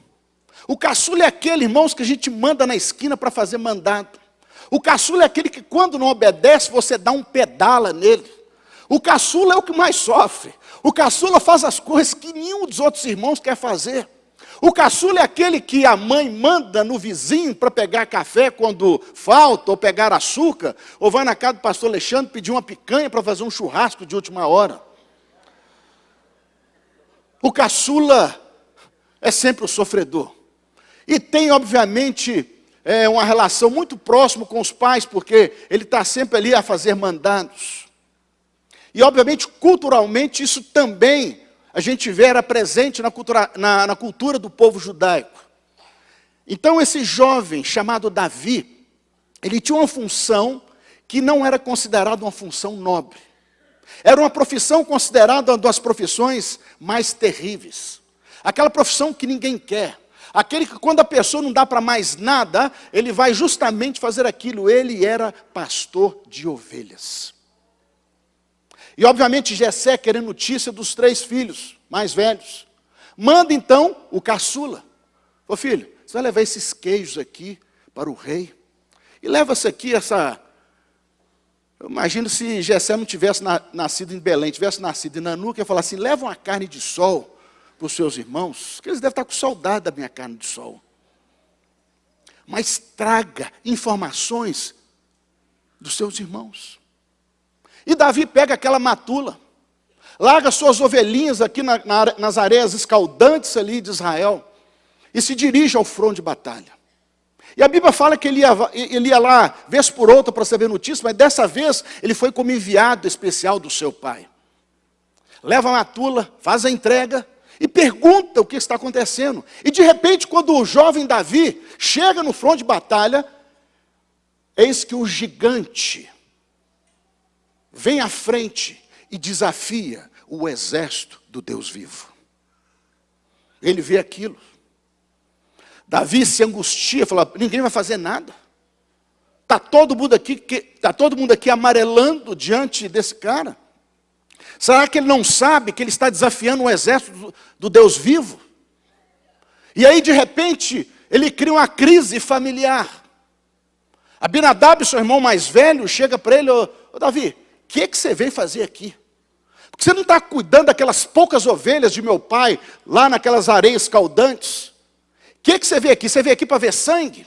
O caçula é aquele, irmãos, que a gente manda na esquina para fazer mandado. O caçula é aquele que quando não obedece, você dá um pedala nele. O caçula é o que mais sofre. O caçula faz as coisas que nenhum dos outros irmãos quer fazer. O caçula é aquele que a mãe manda no vizinho para pegar café quando falta, ou pegar açúcar, ou vai na casa do pastor Alexandre pedir uma picanha para fazer um churrasco de última hora. O caçula é sempre o sofredor. E tem, obviamente, uma relação muito próxima com os pais, porque ele está sempre ali a fazer mandados. E, obviamente, culturalmente, isso também a gente vê era presente na cultura do povo judaico. Então, esse jovem chamado Davi, ele tinha uma função que não era considerada uma função nobre. Era uma profissão considerada uma das profissões mais terríveis. Aquela profissão que ninguém quer. Aquele que quando a pessoa não dá para mais nada, ele vai justamente fazer aquilo. Ele era pastor de ovelhas. E obviamente Jessé, querendo notícia dos 3 filhos mais velhos, manda então o caçula. Ô filho, você vai levar esses queijos aqui para o rei. E leva-se aqui Eu imagino se Jessé não tivesse nascido em Belém, tivesse nascido em Nanuca, ia falar assim, leva uma carne de sol para os seus irmãos, que eles devem estar com saudade da minha carne de sol. Mas traga informações dos seus irmãos. E Davi pega aquela matula, larga suas ovelhinhas aqui nas areias escaldantes ali de Israel, e se dirige ao fronte de batalha. E a Bíblia fala que ele ia lá, vez por outra, para saber notícias, mas dessa vez ele foi como enviado especial do seu pai. Leva a matula, faz a entrega e pergunta o que está acontecendo. E de repente, quando o jovem Davi chega no fronte de batalha, eis que o gigante vem à frente e desafia o exército do Deus vivo. Ele vê aquilo. Davi se angustia, fala, ninguém vai fazer nada. Está todo mundo aqui amarelando diante desse cara. Será que ele não sabe que ele está desafiando o exército do Deus vivo? E aí, de repente, ele cria uma crise familiar. Abinadab, seu irmão mais velho, chega para ele, ô Davi, o que você veio fazer aqui? Porque você não está cuidando daquelas poucas ovelhas de meu pai, lá naquelas areias escaldantes? O que você veio aqui? Você veio aqui para ver sangue?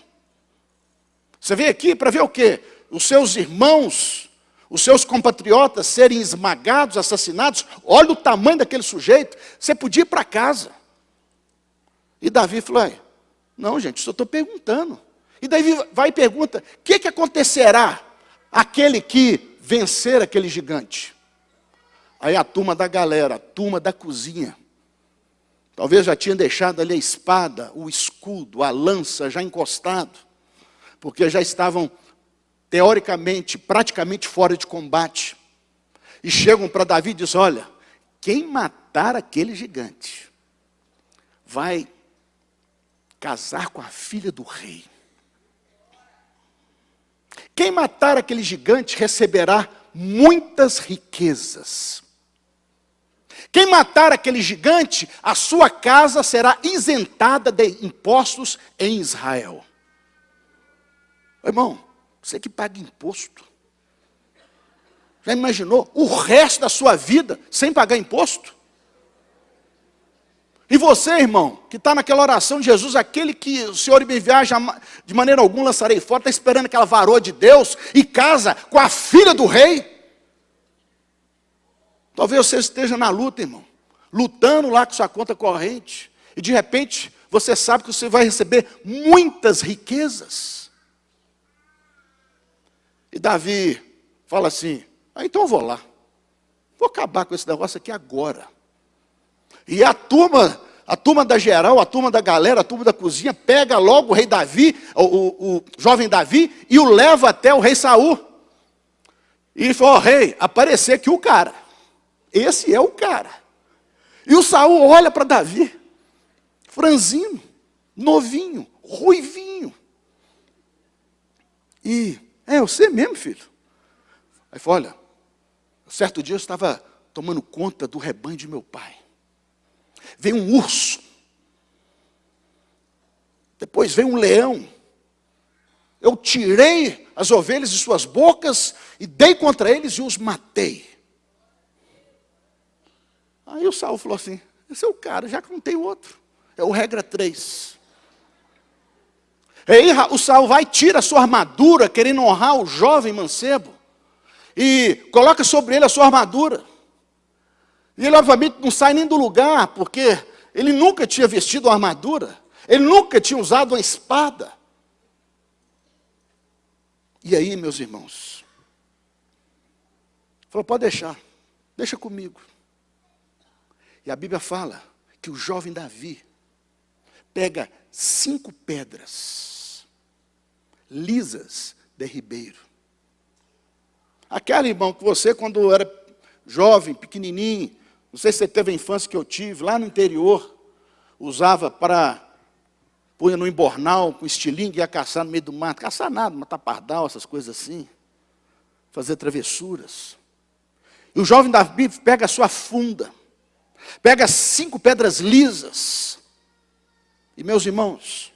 Você veio aqui para ver o quê? Os seus irmãos, os seus compatriotas serem esmagados, assassinados? Olha o tamanho daquele sujeito. Você podia ir para casa. E Davi falou, não gente, só estou perguntando. E Davi vai e pergunta, o que acontecerá àquele que vencer aquele gigante? Aí a turma da galera, a turma da cozinha, talvez já tinha deixado ali a espada, o escudo, a lança já encostado, porque já estavam, teoricamente, praticamente fora de combate. E chegam para Davi e dizem, olha, quem matar aquele gigante vai casar com a filha do rei. Quem matar aquele gigante receberá muitas riquezas. Quem matar aquele gigante, a sua casa será isentada de impostos em Israel. Irmão, você que paga imposto, já imaginou o resto da sua vida sem pagar imposto? E você, irmão, que está naquela oração de Jesus, aquele que o Senhor me viaja de maneira alguma lançarei fora, está esperando aquela varoa de Deus e casa com a filha do rei? Talvez você esteja na luta, irmão, lutando lá com sua conta corrente, e de repente você sabe que você vai receber muitas riquezas. E Davi fala assim, então eu vou lá, vou acabar com esse negócio aqui agora. E a turma da geral, a turma da galera, a turma da cozinha, pega logo o rei Davi, o jovem Davi, e o leva até o rei Saul. E ele falou, rei, apareceu aqui o cara. Esse é o cara. E o Saul olha para Davi, franzino, novinho, ruivinho. E, você mesmo, filho? Aí falou, olha, certo dia eu estava tomando conta do rebanho de meu pai. Veio um urso. Depois veio um leão. Eu tirei as ovelhas de suas bocas e dei contra eles e os matei. Aí o Saul falou assim, esse é o cara, já que não tem outro. É o regra 3. Aí o Saul vai, tira a sua armadura, querendo honrar o jovem mancebo, e coloca sobre ele a sua armadura. E ele, obviamente, não sai nem do lugar, porque ele nunca tinha vestido uma armadura, ele nunca tinha usado uma espada. E aí, meus irmãos, falou, pode deixar, deixa comigo. E a Bíblia fala que o jovem Davi pega 5 pedras lisas de ribeiro. Aquela, irmão, que você, quando era jovem, pequenininho, não sei se você teve a infância que eu tive, lá no interior, usava para, punha no embornal, com estilingue, ia caçar no meio do mato. Caçar nada, matar pardal, essas coisas assim. Fazer travessuras. E o jovem Davi pega a sua funda, pega 5 pedras lisas. E meus irmãos,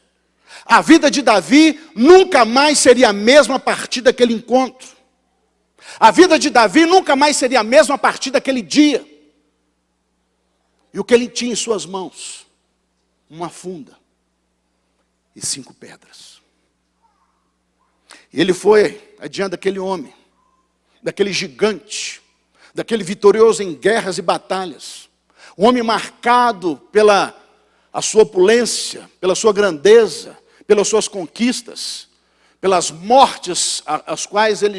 a vida de Davi nunca mais seria a mesma a partir daquele encontro. A vida de Davi nunca mais seria a mesma a partir daquele dia. E o que ele tinha em suas mãos? Uma funda e 5 pedras. E ele foi adiante daquele homem, daquele gigante, daquele vitorioso em guerras e batalhas. Um homem marcado pela a sua opulência, pela sua grandeza, pelas suas conquistas, pelas mortes as quais ele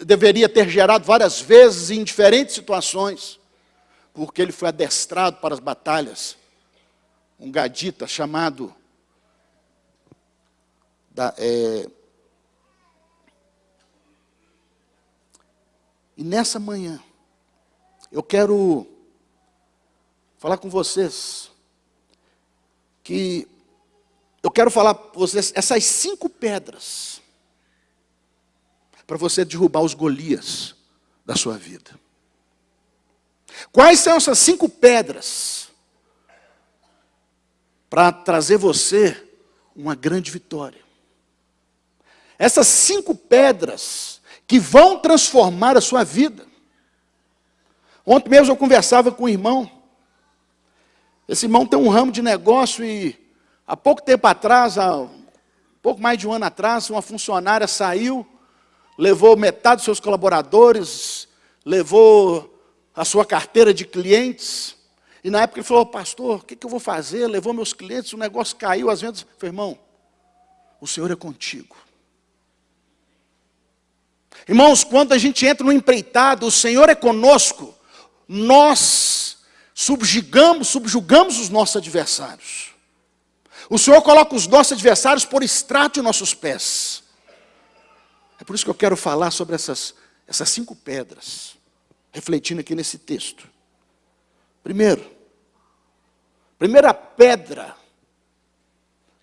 deveria ter gerado várias vezes em diferentes situações, porque ele foi adestrado para as batalhas. Um gadita chamado E nessa manhã, eu quero falar com vocês, que eu quero falar para vocês essas 5 pedras, para você derrubar os Golias da sua vida. Quais são essas 5 pedras para trazer você uma grande vitória? Essas 5 pedras que vão transformar a sua vida. Ontem mesmo eu conversava com um irmão. Esse irmão tem um ramo de negócio e há pouco tempo atrás, há pouco mais de um ano atrás, uma funcionária saiu, levou metade dos seus colaboradores, levou a sua carteira de clientes. E na época ele falou: pastor, o que eu vou fazer? Levou meus clientes, o negócio caiu, as vendas. Eu falei: irmão, o Senhor é contigo. Irmãos, quando a gente entra no empreitado, o Senhor é conosco, nós subjugamos os nossos adversários. O Senhor coloca os nossos adversários por estrado de nossos pés. É por isso que eu quero falar sobre essas 5 pedras, refletindo aqui nesse texto. Primeira pedra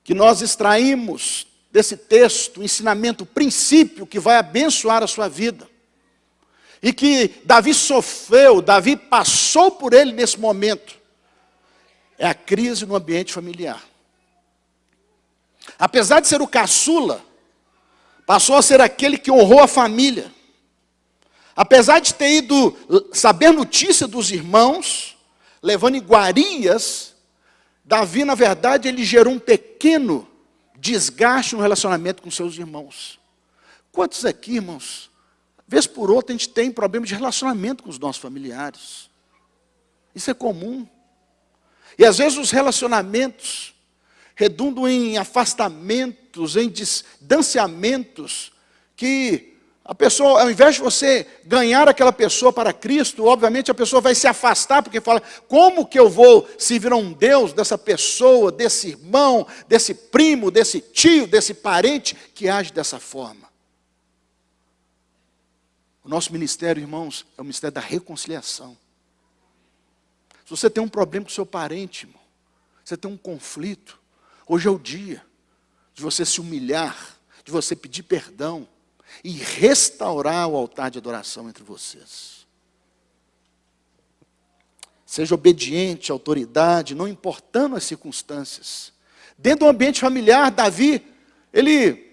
que nós extraímos desse texto, o ensinamento, o princípio que vai abençoar a sua vida, e que Davi sofreu, Davi passou por ele nesse momento, é a crise no ambiente familiar. Apesar de ser o caçula, passou a ser aquele que honrou a família. Apesar de ter ido saber notícia dos irmãos, levando iguarias, Davi, na verdade, ele gerou um pequeno desgaste no relacionamento com seus irmãos. Quantos aqui, irmãos, vez por outra a gente tem problema de relacionamento com os nossos familiares? Isso é comum. E às vezes os relacionamentos redundam em afastamentos, em distanciamentos, que a pessoa, ao invés de você ganhar aquela pessoa para Cristo, obviamente a pessoa vai se afastar, porque fala: como que eu vou servir a um Deus dessa pessoa, desse irmão, desse primo, desse tio, desse parente, que age dessa forma? O nosso ministério, irmãos, é o ministério da reconciliação. Se você tem um problema com o seu parente, irmão, você tem um conflito, hoje é o dia de você se humilhar, de você pedir perdão, e restaurar o altar de adoração entre vocês. Seja obediente à autoridade, não importando as circunstâncias. Dentro do ambiente familiar, Davi, ele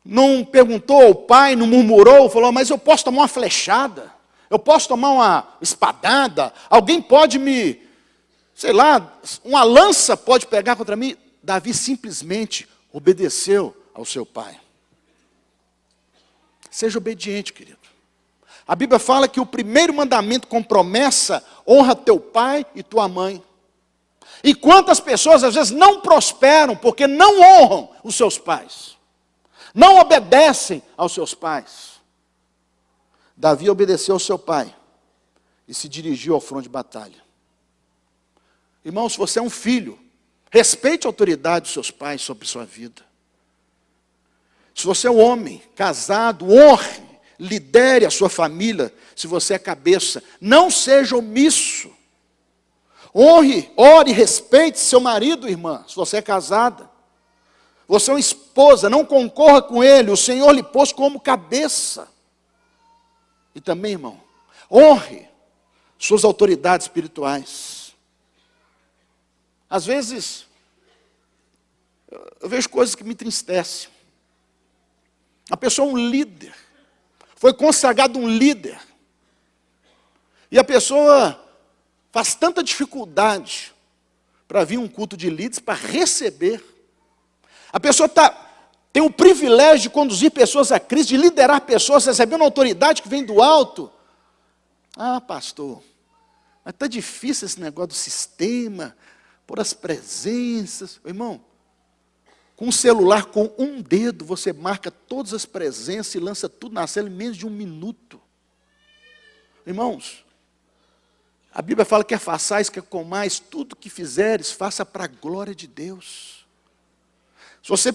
não perguntou ao pai, não murmurou, falou: mas eu posso tomar uma flechada, eu posso tomar uma espadada, alguém pode me, sei lá, uma lança pode pegar contra mim. Davi simplesmente obedeceu ao seu pai. Seja obediente, querido. A Bíblia fala que o primeiro mandamento com promessa: honra teu pai e tua mãe. E quantas pessoas às vezes não prosperam porque não honram os seus pais, não obedecem aos seus pais. Davi obedeceu ao seu pai e se dirigiu ao fronte de batalha. Irmão, se você é um filho, respeite a autoridade dos seus pais sobre sua vida. Se você é um homem casado, honre, lidere a sua família. Se você é cabeça, não seja omisso. Honre, ore, respeite seu marido, irmã, se você é casada. Você é uma esposa, não concorra com ele, o Senhor lhe pôs como cabeça. E também, irmão, honre suas autoridades espirituais. Às vezes, eu vejo coisas que me entristecem. A pessoa é um líder, foi consagrado um líder. E a pessoa faz tanta dificuldade para vir um culto de líderes, para receber. A pessoa tem o privilégio de conduzir pessoas a Cristo, de liderar pessoas, recebendo autoridade que vem do alto. Ah, pastor, mas está difícil esse negócio do sistema, por as presenças. Irmão, com um celular com um dedo, você marca todas as presenças e lança tudo na célula em menos de 1 minuto. Irmãos, a Bíblia fala que quer façais, quer comais, tudo que fizeres, faça para a glória de Deus. Se você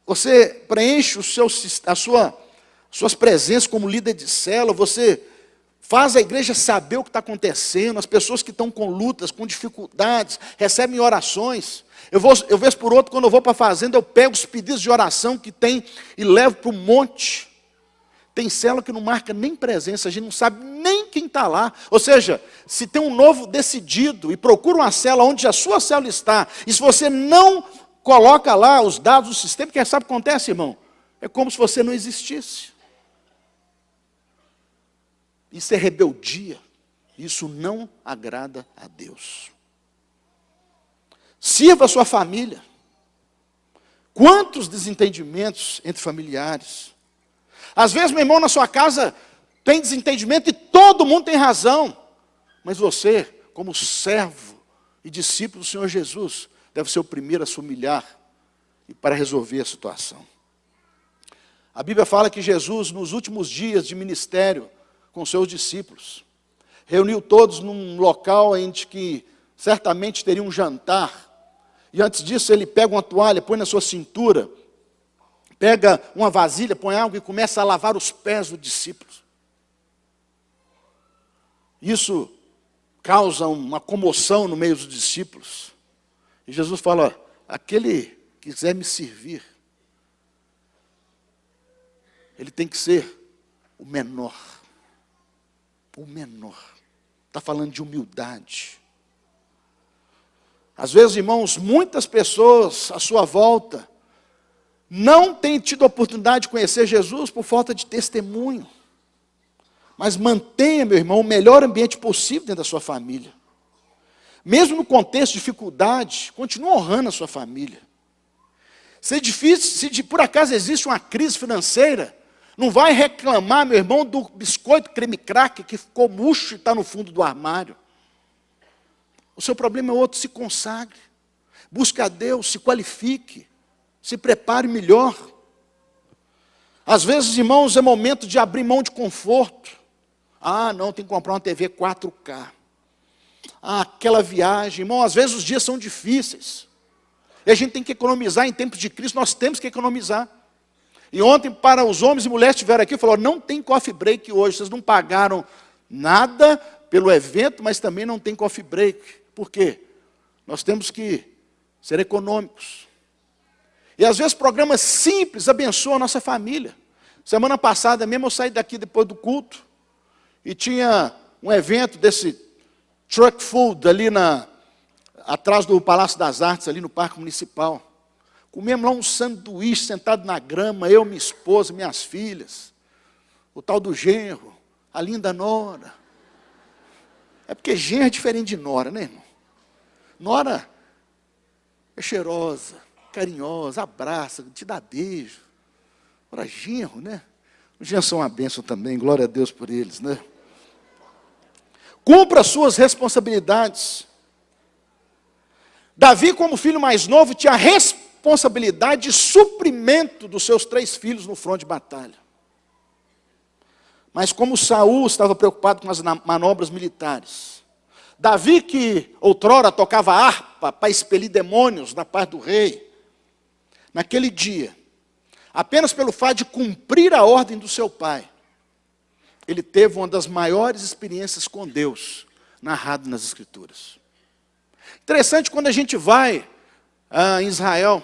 você preenche suas presenças como líder de célula, você faz a igreja saber o que está acontecendo, as pessoas que estão com lutas, com dificuldades, recebem orações. Eu vez por outro, quando eu vou para a fazenda, eu pego os pedidos de oração que tem e levo para o monte. Tem célula que não marca nem presença, a gente não sabe nem quem está lá. Ou seja, se tem um novo decidido e procura uma célula onde a sua célula está, e se você não coloca lá os dados do sistema, que sabe o que acontece, irmão? É como se você não existisse. Isso é rebeldia. Isso não agrada a Deus. Sirva a sua família. Quantos desentendimentos entre familiares? Às vezes, meu irmão, na sua casa tem desentendimento e todo mundo tem razão. Mas você, como servo e discípulo do Senhor Jesus, deve ser o primeiro a se humilhar e para resolver a situação. A Bíblia fala que Jesus, nos últimos dias de ministério com seus discípulos, reuniu todos num local em que certamente teria um jantar. E antes disso ele pega uma toalha, põe na sua cintura, pega uma vasilha, põe água e começa a lavar os pés dos discípulos. Isso causa uma comoção no meio dos discípulos. E Jesus fala, aquele que quiser me servir, ele tem que ser o menor. O menor. Está falando de humildade. Às vezes, irmãos, muitas pessoas à sua volta não têm tido a oportunidade de conhecer Jesus por falta de testemunho. Mas mantenha, meu irmão, o melhor ambiente possível dentro da sua família. Mesmo no contexto de dificuldade, continue honrando a sua família. Se por acaso existe uma crise financeira, não vai reclamar, meu irmão, do biscoito creme crack que ficou murcho e está no fundo do armário. O seu problema é outro, se consagre. Busque a Deus, se qualifique. Se prepare melhor. Às vezes, irmãos, é momento de abrir mão de conforto. Ah, não, tem que comprar uma TV 4K. Ah, aquela viagem. Irmão, às vezes os dias são difíceis. E a gente tem que economizar em tempos de crise, nós temos que economizar. E ontem, para os homens e mulheres que estiveram aqui, falou, não tem coffee break hoje, vocês não pagaram nada pelo evento, mas também não tem coffee break. Por quê? Nós temos que ser econômicos. E às vezes programas simples abençoam a nossa família. Semana passada mesmo eu saí daqui depois do culto, e tinha um evento desse truck food ali atrás do Palácio das Artes, ali no Parque Municipal. Comemos lá um sanduíche sentado na grama, eu, minha esposa, minhas filhas, o tal do genro, a linda nora. É porque genro é diferente de nora, né, irmão? Nora é cheirosa, carinhosa, abraça, te dá beijo. Ora, genro, né? Os genros são uma bênção também, glória a Deus por eles, né? Cumpra as suas responsabilidades. Davi, como filho mais novo, tinha a responsabilidade de suprimento dos seus 3 filhos no fronte de batalha. Mas como Saul estava preocupado com as manobras militares, Davi, que outrora tocava harpa para expelir demônios da parte do rei, naquele dia, apenas pelo fato de cumprir a ordem do seu pai, ele teve uma das maiores experiências com Deus, narrado nas Escrituras. Interessante quando a gente vai em Israel,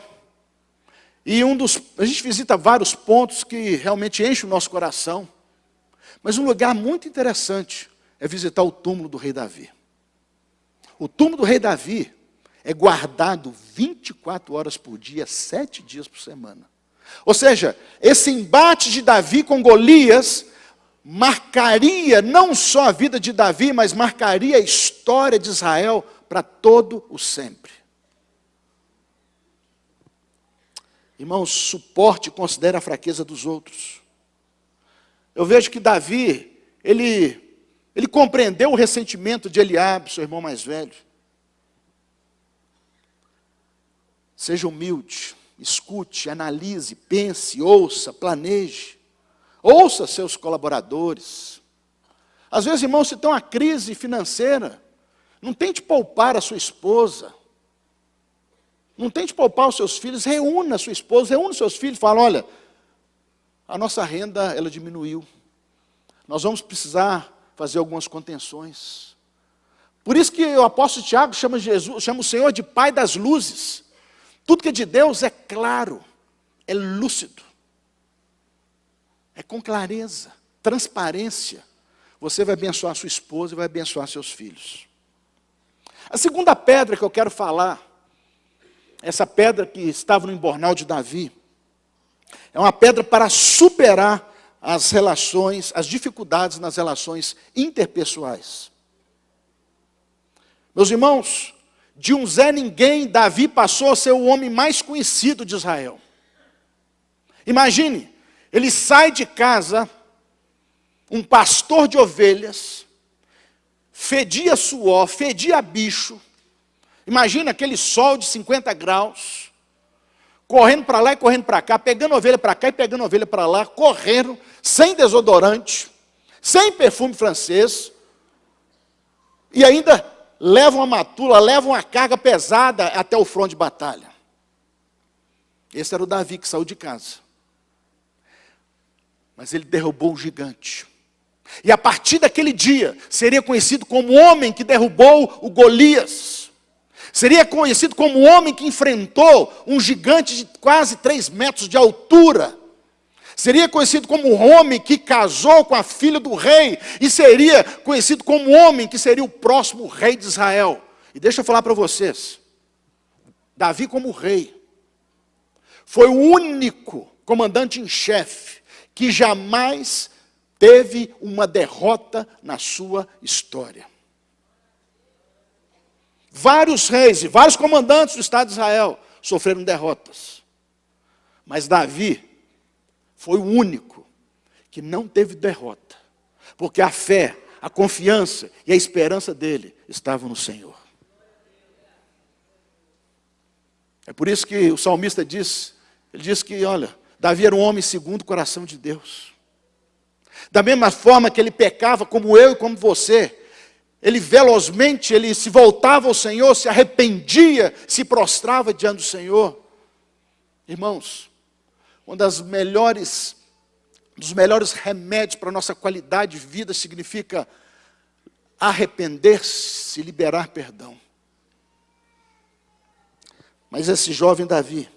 e a gente visita vários pontos que realmente enchem o nosso coração, mas um lugar muito interessante é visitar o túmulo do rei Davi. O túmulo do rei Davi é guardado 24 horas por dia, 7 dias por semana. Ou seja, esse embate de Davi com Golias marcaria não só a vida de Davi, mas marcaria a história de Israel para todo o sempre. Irmãos, suporte e considere a fraqueza dos outros. Eu vejo que Davi, ele compreendeu o ressentimento de Eliabe, seu irmão mais velho. Seja humilde, escute, analise, pense, ouça, planeje. Ouça seus colaboradores. Às vezes, irmãos, se tem uma crise financeira, não tente poupar a sua esposa. Não tente poupar os seus filhos, reúna a sua esposa, reúna os seus filhos e fala, olha, a nossa renda, ela diminuiu. Nós vamos precisar fazer algumas contenções. Por isso que o apóstolo Tiago chama o Senhor de Pai das luzes. Tudo que é de Deus é claro, é lúcido, é com clareza, transparência. Você vai abençoar sua esposa e vai abençoar seus filhos. A segunda pedra que eu quero falar, essa pedra que estava no embornal de Davi, é uma pedra para superar as relações, as dificuldades nas relações interpessoais. Meus irmãos, de um Zé Ninguém, Davi passou a ser o homem mais conhecido de Israel. Imagine, ele sai de casa, um pastor de ovelhas, fedia suor, fedia bicho. Imagina aquele sol de 50 graus, correndo para lá e correndo para cá, pegando ovelha para cá e pegando ovelha para lá, correndo, sem desodorante, sem perfume francês, e ainda leva uma matula, leva uma carga pesada até o fronte de batalha. Esse era o Davi que saiu de casa. Mas ele derrubou um gigante. E a partir daquele dia, seria conhecido como o homem que derrubou o Golias. Seria conhecido como o homem que enfrentou um gigante de quase 3 metros de altura. Seria conhecido como o homem que casou com a filha do rei. E seria conhecido como o homem que seria o próximo rei de Israel. E deixa eu falar para vocês. Davi como rei foi o único comandante em chefe que jamais teve uma derrota na sua história. Vários reis e vários comandantes do Estado de Israel sofreram derrotas. Mas Davi foi o único que não teve derrota. Porque a fé, a confiança e a esperança dele estavam no Senhor. É por isso que o salmista diz, ele diz que, olha, Davi era um homem segundo o coração de Deus. Da mesma forma que ele pecava como eu e como você, ele velozmente, ele se voltava ao Senhor, se arrependia, se prostrava diante do Senhor. Irmãos, um dos melhores remédios para a nossa qualidade de vida significa arrepender-se e liberar perdão. Mas esse jovem Davi,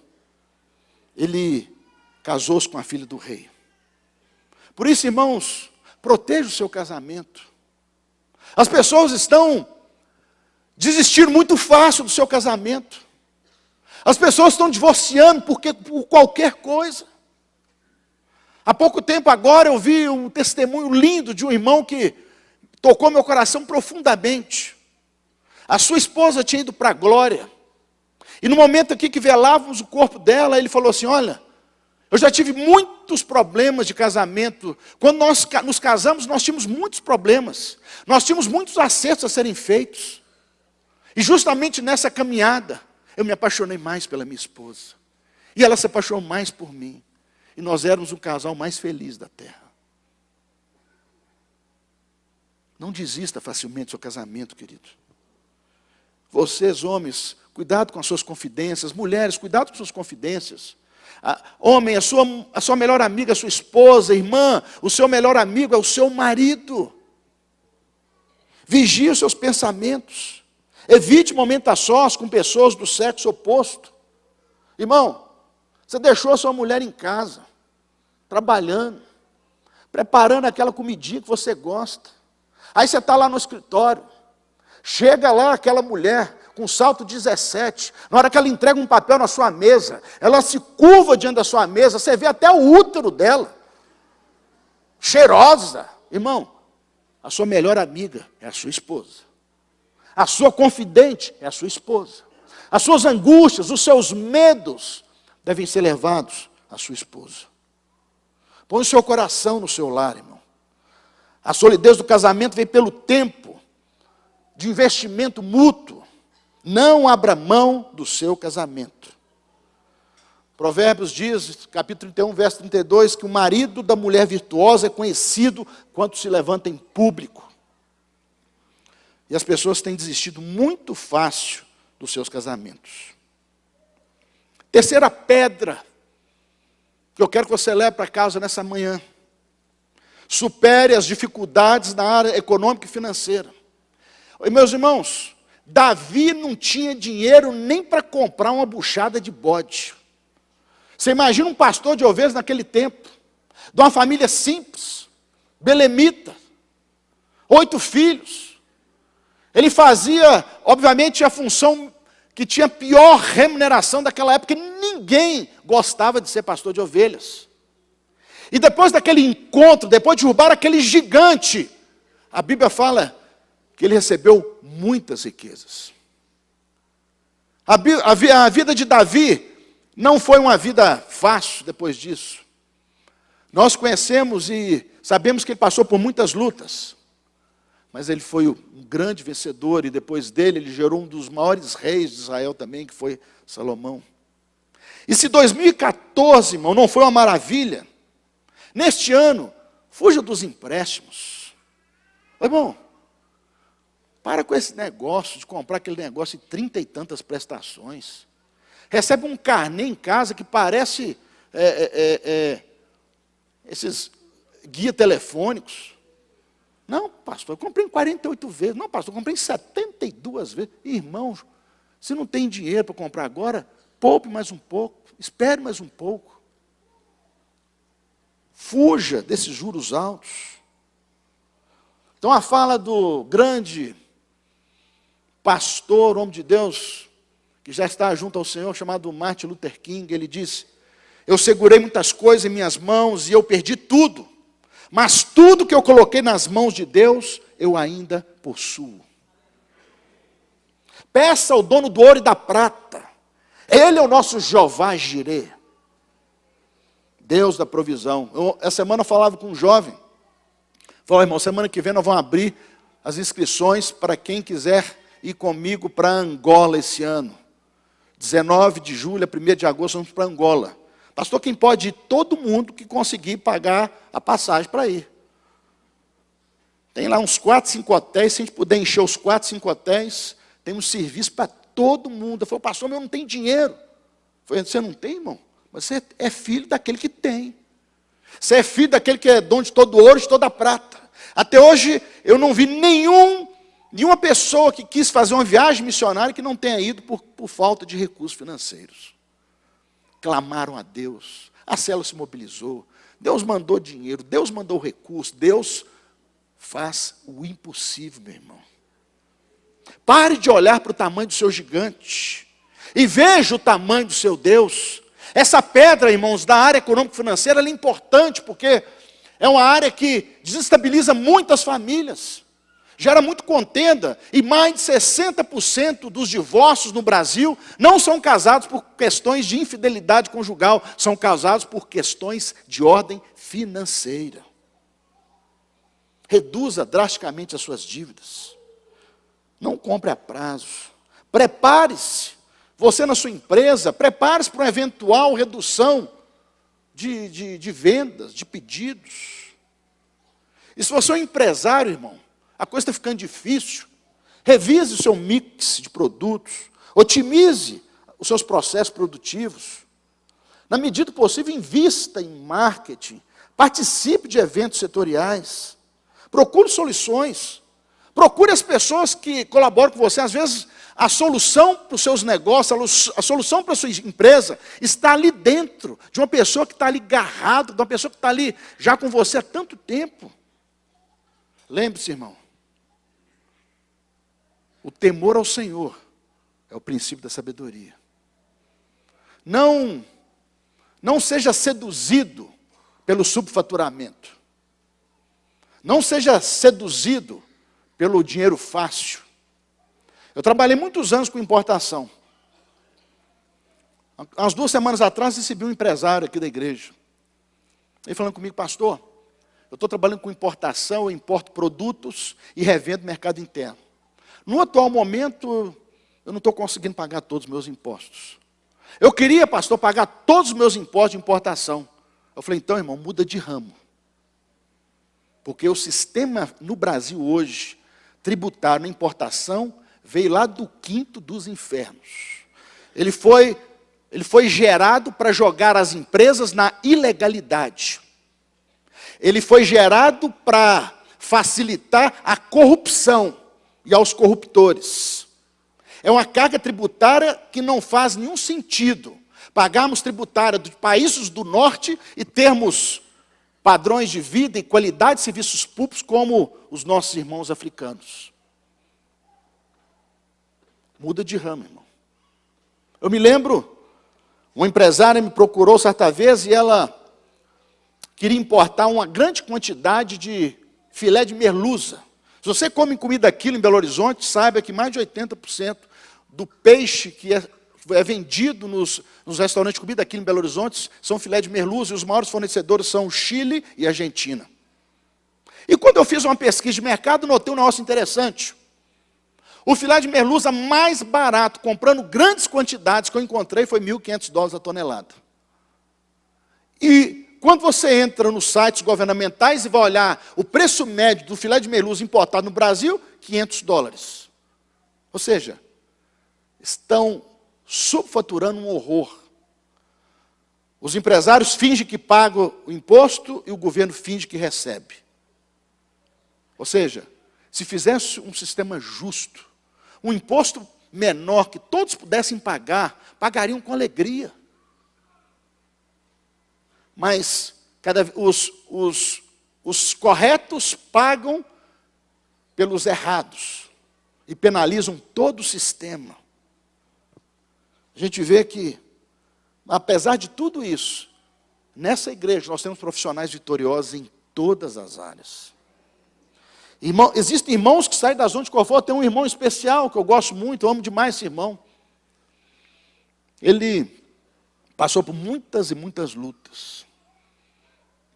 ele casou-se com a filha do rei. Por isso, irmãos, proteja o seu casamento. As pessoas estão desistindo muito fácil do seu casamento. As pessoas estão divorciando por qualquer coisa. Há pouco tempo agora eu vi um testemunho lindo de um irmão que tocou meu coração profundamente. A sua esposa tinha ido para a glória. E no momento aqui que velávamos o corpo dela, ele falou assim, olha, eu já tive muitos problemas de casamento. Quando nós nos casamos, nós tínhamos muitos problemas. Nós tínhamos muitos acertos a serem feitos. E justamente nessa caminhada, eu me apaixonei mais pela minha esposa. E ela se apaixonou mais por mim. E nós éramos o casal mais feliz da terra. Não desista facilmente do seu casamento, querido. Vocês, homens, cuidado com as suas confidências. Mulheres, cuidado com as suas confidências. Homem, a sua melhor amiga, a sua esposa, irmã, o seu melhor amigo é o seu marido. Vigie os seus pensamentos. Evite momento a sós com pessoas do sexo oposto. Irmão, você deixou a sua mulher em casa, trabalhando, preparando aquela comidinha que você gosta. Aí você está lá no escritório. Chega lá aquela mulher, com salto 17. Na hora que ela entrega um papel na sua mesa, ela se curva diante da sua mesa, você vê até o útero dela. Cheirosa. Irmão, a sua melhor amiga é a sua esposa. A sua confidente é a sua esposa. As suas angústias, os seus medos devem ser levados à sua esposa. Põe o seu coração no seu lar, irmão. A solidez do casamento vem pelo tempo de investimento mútuo. Não abra mão do seu casamento. Provérbios diz, capítulo 31, verso 32, que o marido da mulher virtuosa é conhecido quando se levanta em público. E as pessoas têm desistido muito fácil dos seus casamentos. Terceira pedra que eu quero que você leve para casa nessa manhã. Supere as dificuldades na área econômica e financeira. E meus irmãos, Davi não tinha dinheiro nem para comprar uma buchada de bode. Você imagina um pastor de ovelhas naquele tempo, de uma família simples, belemita, 8 filhos. Ele fazia, obviamente, a função que tinha pior remuneração daquela época. Ninguém gostava de ser pastor de ovelhas. E depois daquele encontro, depois de derrubar aquele gigante, a Bíblia fala que ele recebeu muitas riquezas. A vida de Davi não foi uma vida fácil depois disso. Nós conhecemos e sabemos que ele passou por muitas lutas. Mas ele foi um grande vencedor, e depois dele ele gerou um dos maiores reis de Israel também, que foi Salomão. E se 2014, irmão, não foi uma maravilha, neste ano, fuja dos empréstimos. Irmão, para com esse negócio de comprar aquele negócio de 30 e tantas prestações. Recebe um carnê em casa que parece esses guias telefônicos. Não, pastor, eu comprei em 48 vezes. Não, pastor, eu comprei em 72 vezes. Irmão, se não tem dinheiro para comprar agora, poupe mais um pouco, espere mais um pouco. Fuja desses juros altos. Então a fala do grande pastor, homem de Deus, que já está junto ao Senhor, chamado Martin Luther King, ele disse: eu segurei muitas coisas em minhas mãos e eu perdi tudo. Mas tudo que eu coloquei nas mãos de Deus, eu ainda possuo. Peça ao dono do ouro e da prata. Ele é o nosso Jeová Jirê. Deus da provisão. Essa semana eu falava com um jovem. Falei, irmão, semana que vem nós vamos abrir as inscrições para quem quiser ir comigo para Angola esse ano. 19 de julho a 1º de agosto vamos para Angola. Pastor, quem pode ir? Todo mundo que conseguir pagar a passagem para ir. Tem lá uns 4, 5 hotéis, se a gente puder encher os 4, 5 hotéis, tem um serviço para todo mundo. Eu falei, pastor, mas eu não tenho dinheiro. Eu falei, você não tem, irmão? Mas você é filho daquele que tem. Você é filho daquele que é dono de todo ouro e de toda prata. Até hoje, eu não vi nenhuma pessoa que quis fazer uma viagem missionária que não tenha ido por falta de recursos financeiros. Clamaram a Deus, a célula se mobilizou, Deus mandou dinheiro, Deus mandou recurso, Deus faz o impossível, meu irmão. Pare de olhar para o tamanho do seu gigante e veja o tamanho do seu Deus. Essa pedra, irmãos, da área econômico-financeira, ela é importante porque é uma área que desestabiliza muitas famílias. Gera muito contenda, e mais de 60% dos divórcios no Brasil não são casados por questões de infidelidade conjugal, são casados por questões de ordem financeira. Reduza drasticamente as suas dívidas. Não compre a prazo. Prepare-se, você na sua empresa, prepare-se para uma eventual redução de vendas, de pedidos. E se você é um empresário, irmão, a coisa está ficando difícil, revise o seu mix de produtos, otimize os seus processos produtivos. Na medida possível, invista em marketing, participe de eventos setoriais, procure soluções, procure as pessoas que colaboram com você. Às vezes, a solução para os seus negócios, a solução para a sua empresa está ali dentro, de uma pessoa que está ali agarrada, de uma pessoa que está ali já com você há tanto tempo. Lembre-se, irmão, o temor ao Senhor É o princípio da sabedoria. Não seja seduzido pelo subfaturamento. Não seja seduzido pelo dinheiro fácil. Eu trabalhei muitos anos com importação. Umas 2 semanas atrás, recebi um empresário aqui da igreja. Ele falando comigo, pastor, eu estou trabalhando com importação, eu importo produtos e revendo no mercado interno. No atual momento, eu não estou conseguindo pagar todos os meus impostos. Eu queria, pastor, pagar todos os meus impostos de importação. Eu falei, então, irmão, muda de ramo. Porque o sistema no Brasil hoje, tributário na importação, veio lá do quinto dos infernos. Ele foi gerado para jogar as empresas na ilegalidade. Ele foi gerado para facilitar a corrupção e aos corruptores. É uma carga tributária que não faz nenhum sentido. Pagarmos tributária de países do norte e termos padrões de vida e qualidade de serviços públicos como os nossos irmãos africanos. Muda de ramo, irmão. Eu me lembro, uma empresária me procurou certa vez e ela queria importar uma grande quantidade de filé de merluza. Se você come comida aquilo em Belo Horizonte, saiba que mais de 80% do peixe que é vendido nos restaurantes de comida aqui em Belo Horizonte são filé de merluza, e os maiores fornecedores são o Chile e a Argentina. E quando eu fiz uma pesquisa de mercado, notei um negócio interessante. O filé de merluza mais barato, comprando grandes quantidades que eu encontrei, foi $1.500 a tonelada. E quando você entra nos sites governamentais e vai olhar o preço médio do filé de merluza importado no Brasil, $500. Ou seja, estão subfaturando um horror. Os empresários fingem que pagam o imposto e o governo finge que recebe. Ou seja, se fizesse um sistema justo, um imposto menor que todos pudessem pagar, pagariam com alegria. Mas os corretos pagam pelos errados e penalizam todo o sistema. A gente vê que, apesar de tudo isso, nessa igreja nós temos profissionais vitoriosos em todas as áreas. Existem irmãos que saem da zona de conforto. Tem um irmão especial que eu gosto muito, eu amo demais esse irmão. Ele passou por muitas e muitas lutas.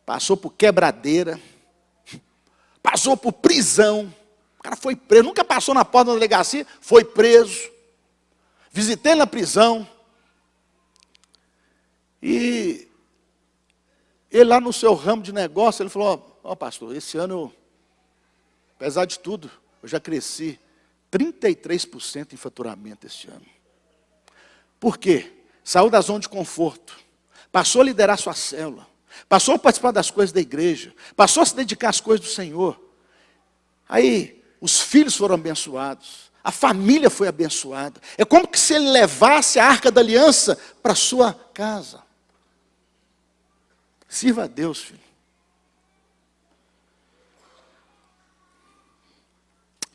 Passou por quebradeira. Passou por prisão. O cara foi preso, nunca passou na porta da delegacia, foi preso. Visitei ele na prisão. E ele lá no seu ramo de negócio, ele falou, ó pastor, esse ano, apesar de tudo, eu já cresci 33% em faturamento este ano. Por quê? Saiu da zona de conforto, passou a liderar sua célula, passou a participar das coisas da igreja, passou a se dedicar às coisas do Senhor. Aí, os filhos foram abençoados, a família foi abençoada. É como que se ele levasse a arca da aliança para a sua casa. Sirva a Deus, filho.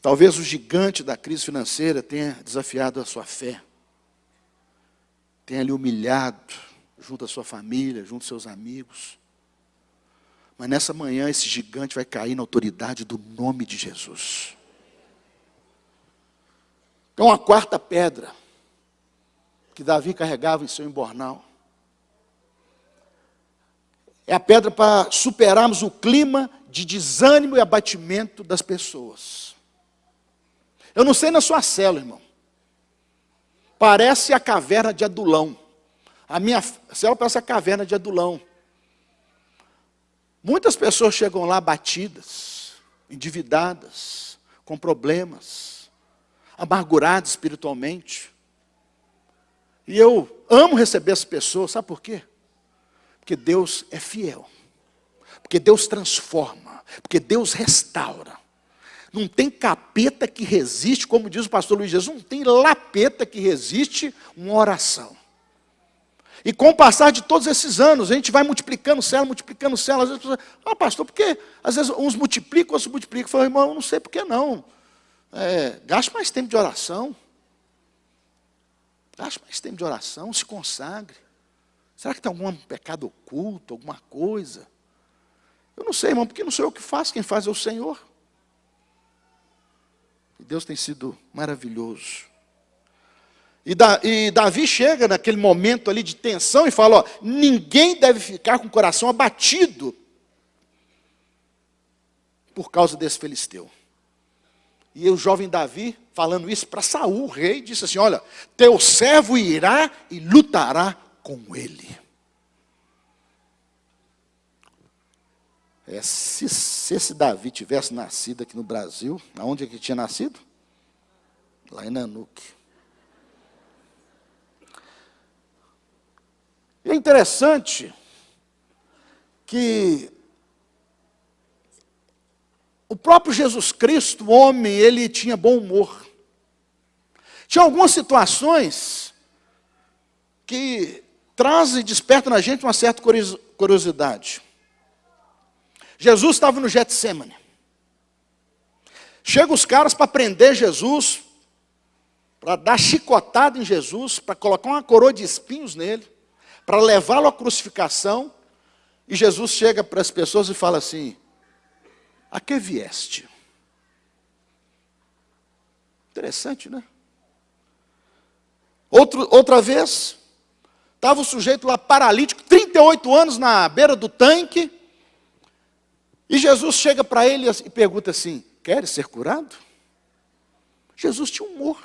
Talvez o gigante da crise financeira tenha desafiado a sua fé. Tenha lhe humilhado junto à sua família, junto aos seus amigos. Mas nessa manhã esse gigante vai cair na autoridade do nome de Jesus. Então a quarta pedra que Davi carregava em seu embornal é a pedra para superarmos o clima de desânimo e abatimento das pessoas. Eu não sei na sua célula, irmão. Parece a caverna de Adulão. A minha célula parece a caverna de Adulão. Muitas pessoas chegam lá abatidas, endividadas, com problemas, amarguradas espiritualmente. E eu amo receber essas pessoas, sabe por quê? Porque Deus é fiel. Porque Deus transforma. Porque Deus restaura. Não tem capeta que resiste, como diz o pastor Luiz Jesus, não tem lapeta que resiste uma oração. E com o passar de todos esses anos, a gente vai multiplicando célula. Às vezes as pessoas, pastor, por que? Às vezes uns multiplicam, outros multiplicam. Eu falo, irmão, eu não sei por que não. Gaste mais tempo de oração. Ache mais tempo de oração, se consagre. Será que tem algum pecado oculto, alguma coisa? Eu não sei, irmão, porque não sou eu que faço, quem faz é o Senhor. E Deus tem sido maravilhoso. E Davi chega naquele momento ali de tensão e fala, ó, ninguém deve ficar com o coração abatido por causa desse filisteu. E o jovem Davi, falando isso para Saul, o rei, disse assim, olha, teu servo irá e lutará com ele. Se esse Davi tivesse nascido aqui no Brasil, aonde é que tinha nascido? Lá em Nanuque. E é interessante que o próprio Jesus Cristo, o homem, ele tinha bom humor. Tinha algumas situações que trazem e despertam na gente uma certa curiosidade. Jesus estava no Getsemane. Chegam os caras para prender Jesus, para dar chicotada em Jesus, para colocar uma coroa de espinhos nele, para levá-lo à crucificação. E Jesus chega para as pessoas e fala assim, a que vieste? Interessante, né? Outra vez, estava o sujeito lá paralítico, 38 anos na beira do tanque, e Jesus chega para ele e pergunta assim, queres ser curado? Jesus tinha humor.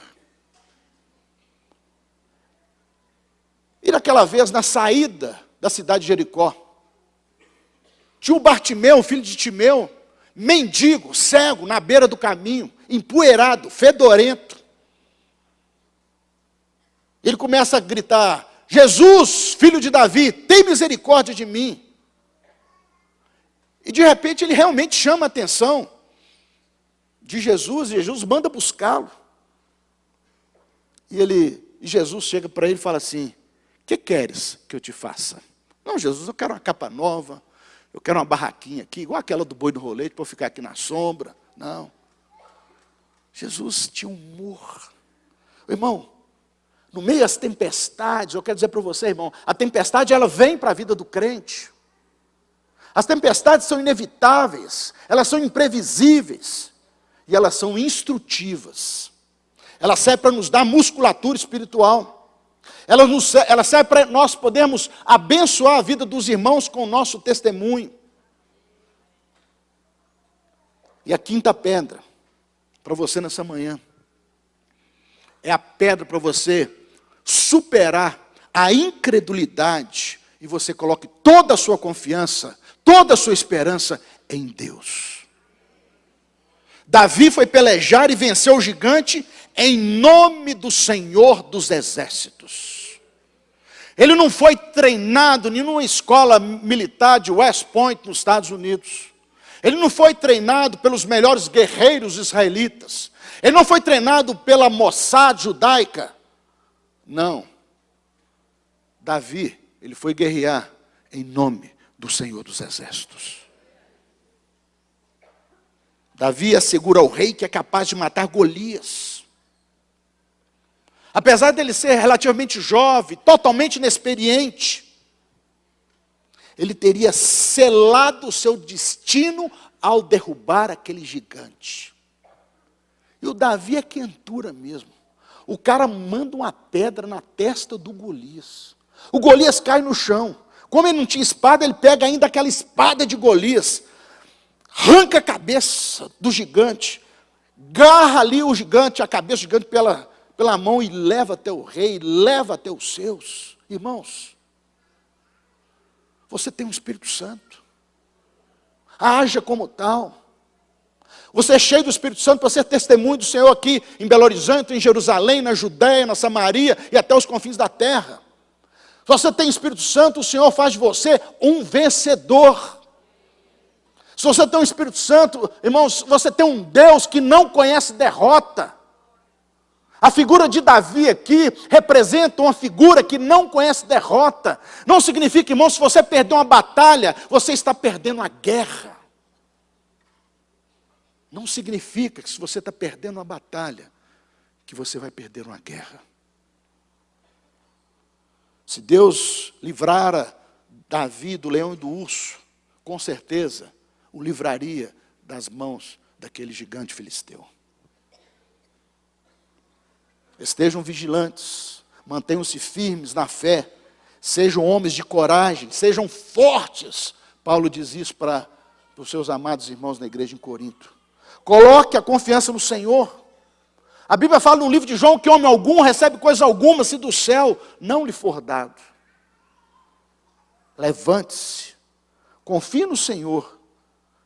E naquela vez, na saída da cidade de Jericó, tinha o Bartimeu, filho de Timeu, mendigo, cego, na beira do caminho, empoeirado, fedorento. Ele começa a gritar, Jesus, filho de Davi, tem misericórdia de mim. E de repente ele realmente chama a atenção de Jesus, e Jesus manda buscá-lo. E Jesus chega para ele e fala assim, que queres que eu te faça? Não, Jesus, eu quero uma capa nova, eu quero uma barraquinha aqui, igual aquela do boi do rolete, para eu ficar aqui na sombra. Não. Jesus tinha humor. Irmão, no meio das tempestades, eu quero dizer para você, irmão, a tempestade ela vem para a vida do crente. As tempestades são inevitáveis, elas são imprevisíveis, e elas são instrutivas. Elas servem para nos dar musculatura espiritual. Ela serve para nós podermos abençoar a vida dos irmãos com o nosso testemunho. E a quinta pedra, para você nessa manhã, é a pedra para você superar a incredulidade e você coloque toda a sua confiança, toda a sua esperança em Deus. Davi foi pelejar e venceu o gigante em nome do Senhor dos Exércitos. Ele não foi treinado em nenhuma escola militar de West Point, nos Estados Unidos. Ele não foi treinado pelos melhores guerreiros israelitas. Ele não foi treinado pela Mossad judaica. Não. Davi, ele foi guerrear em nome do Senhor dos Exércitos. Davi assegura ao rei que é capaz de matar Golias. Apesar dele ser relativamente jovem, totalmente inexperiente, ele teria selado o seu destino ao derrubar aquele gigante. E o Davi é quentura mesmo. O cara manda uma pedra na testa do Golias. O Golias cai no chão. Como ele não tinha espada, ele pega ainda aquela espada de Golias, arranca a cabeça do gigante, garra ali o gigante, a cabeça do gigante pela mão e leva até o rei, leva até os seus. Irmãos, você tem um Espírito Santo. Haja como tal. Você é cheio do Espírito Santo para ser testemunho do Senhor aqui em Belo Horizonte, em Jerusalém, na Judéia, na Samaria e até os confins da terra. Se você tem Espírito Santo, o Senhor faz de você um vencedor. Se você tem um Espírito Santo, irmãos, você tem um Deus que não conhece derrota. A figura de Davi aqui representa uma figura que não conhece derrota. Não significa, irmão, se você perder uma batalha, você está perdendo a guerra. Não significa que se você está perdendo uma batalha, que você vai perder uma guerra. Se Deus livrara Davi do leão e do urso, com certeza o livraria das mãos daquele gigante filisteu. Estejam vigilantes, mantenham-se firmes na fé, sejam homens de coragem, sejam fortes. Paulo diz isso para os seus amados irmãos na igreja em Corinto. Coloque a confiança no Senhor. A Bíblia fala no livro de João que homem algum recebe coisa alguma se do céu não lhe for dado. Levante-se, confie no Senhor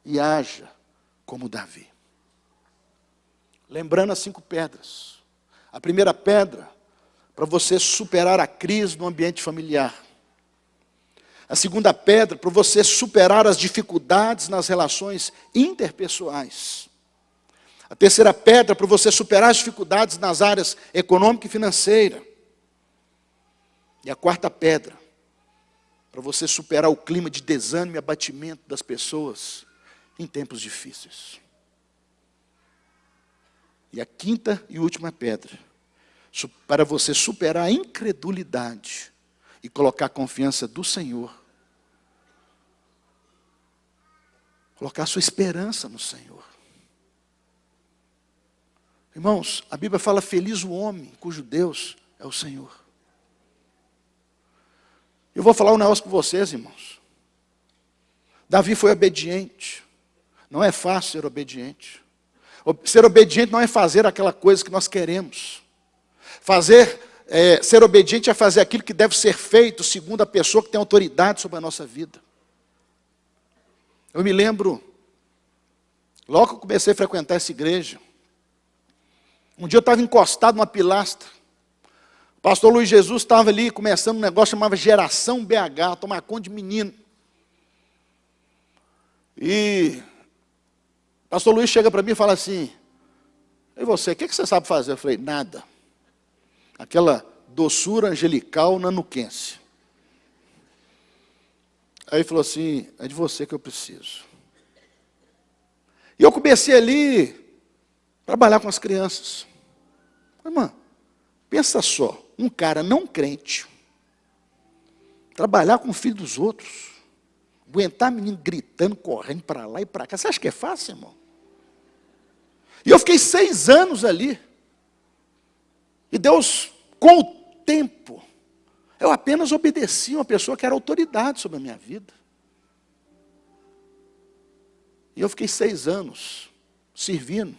e haja como Davi. Lembrando as 5 pedras. A primeira pedra, para você superar a crise no ambiente familiar. A segunda pedra, para você superar as dificuldades nas relações interpessoais. A terceira pedra, para você superar as dificuldades nas áreas econômica e financeira. E a quarta pedra, para você superar o clima de desânimo e abatimento das pessoas em tempos difíceis. E a quinta e última pedra, para você superar a incredulidade e colocar a confiança do Senhor. Colocar a sua esperança no Senhor. Irmãos, a Bíblia fala, feliz o homem cujo Deus é o Senhor. Eu vou falar um negócio com vocês, irmãos. Davi foi obediente. Não é fácil ser obediente. Ser obediente não é fazer aquela coisa que nós queremos. Ser obediente é fazer aquilo que deve ser feito segundo a pessoa que tem autoridade sobre a nossa vida. Eu me lembro, logo que eu comecei a frequentar essa igreja, um dia eu estava encostado numa pilastra. O pastor Luiz Jesus estava ali começando um negócio chamava Geração BH, tomar conta de menino. E o pastor Luiz chega para mim e fala assim, e você, o que você sabe fazer? Eu falei, nada. Aquela doçura angelical nanuquense. Aí ele falou assim, é de você que eu preciso. E eu comecei ali a trabalhar com as crianças. Irmã, pensa só, um cara não crente, trabalhar com o filho dos outros, aguentar menino gritando, correndo para lá e para cá. Você acha que é fácil, irmão? E eu fiquei 6 anos ali. E Deus, com o tempo, eu apenas obedeci uma pessoa que era autoridade sobre a minha vida. E eu fiquei 6 anos servindo.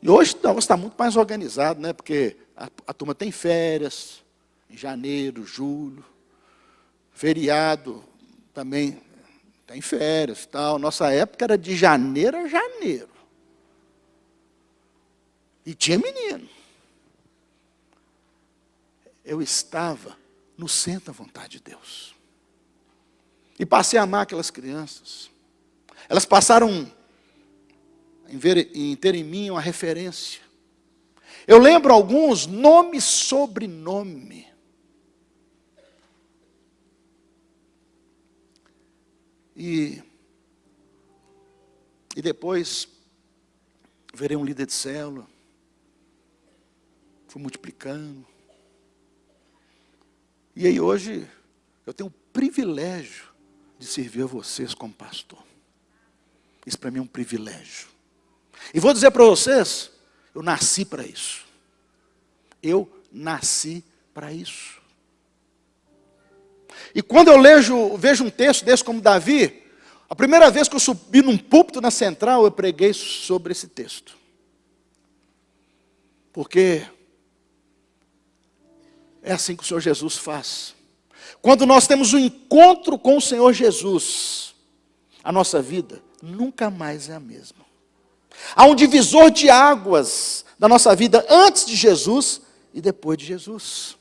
E hoje está muito mais organizado, né? Porque a turma tem férias, em janeiro, julho, feriado também tem férias e tal. Nossa época era de janeiro a janeiro. E tinha menino. Eu estava no centro da vontade de Deus. E passei a amar aquelas crianças. Elas passaram em ter em mim uma referência. Eu lembro alguns, nome e sobrenome. E depois, virei um líder de célula. Fui multiplicando. E aí hoje, eu tenho o privilégio de servir a vocês como pastor. Isso para mim é um privilégio. E vou dizer para vocês, eu nasci para isso. Eu nasci para isso. E quando eu vejo um texto desse como Davi, a primeira vez que eu subi num púlpito na central, eu preguei sobre esse texto. Porque é assim que o Senhor Jesus faz. Quando nós temos um encontro com o Senhor Jesus, a nossa vida nunca mais é a mesma. Há um divisor de águas da nossa vida antes de Jesus e depois de Jesus.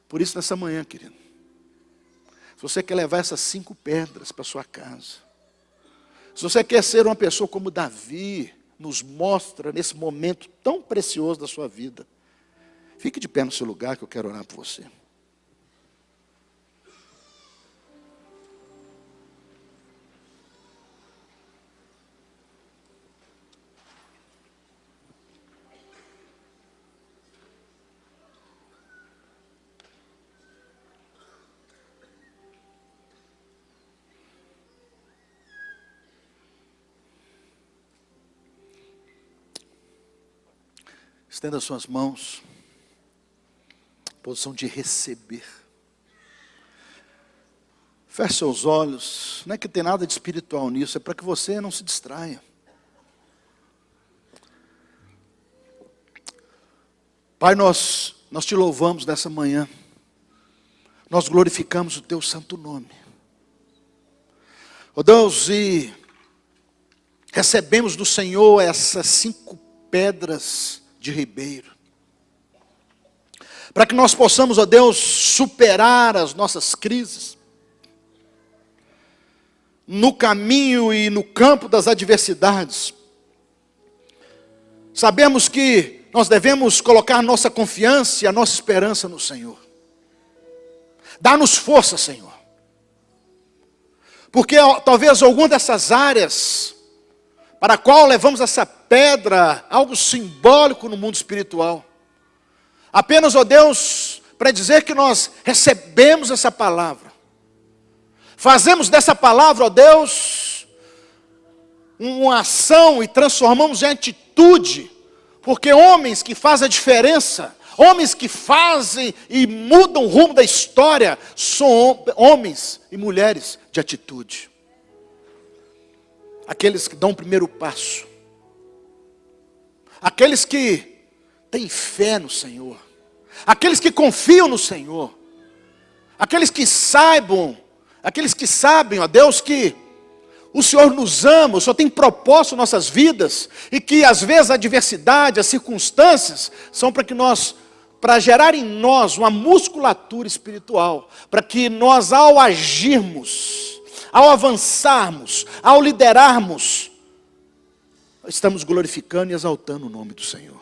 Por isso, nessa manhã, querido, se você quer levar essas 5 pedras para sua casa, se você quer ser uma pessoa como Davi nos mostra nesse momento tão precioso da sua vida, fique de pé no seu lugar que eu quero orar por você. Estenda suas mãos. Posição de receber. Feche seus olhos. Não é que tem nada de espiritual nisso, é para que você não se distraia. Pai, nós te louvamos nessa manhã. Nós glorificamos o teu santo nome. Ó Deus, e recebemos do Senhor essas 5 pedras de ribeiro. Para que nós possamos, ó Deus, superar as nossas crises. No caminho e no campo das adversidades. Sabemos que nós devemos colocar nossa confiança e a nossa esperança no Senhor. Dá-nos força, Senhor. Porque talvez alguma dessas áreas para a qual levamos essa pedra, algo simbólico no mundo espiritual. Apenas, ó Deus, para dizer que nós recebemos essa palavra. Fazemos dessa palavra, ó Deus, uma ação e transformamos em atitude. Porque homens que fazem a diferença, homens que fazem e mudam o rumo da história, são homens e mulheres de atitude. Aqueles que dão o primeiro passo. Aqueles que têm fé no Senhor. Aqueles que confiam no Senhor. Aqueles que sabem, ó Deus, que o Senhor nos ama, o Senhor tem propósito em nossas vidas, e que às vezes a adversidade, as circunstâncias, são para gerar em nós uma musculatura espiritual, para que nós ao agirmos, ao avançarmos, ao liderarmos, estamos glorificando e exaltando o nome do Senhor.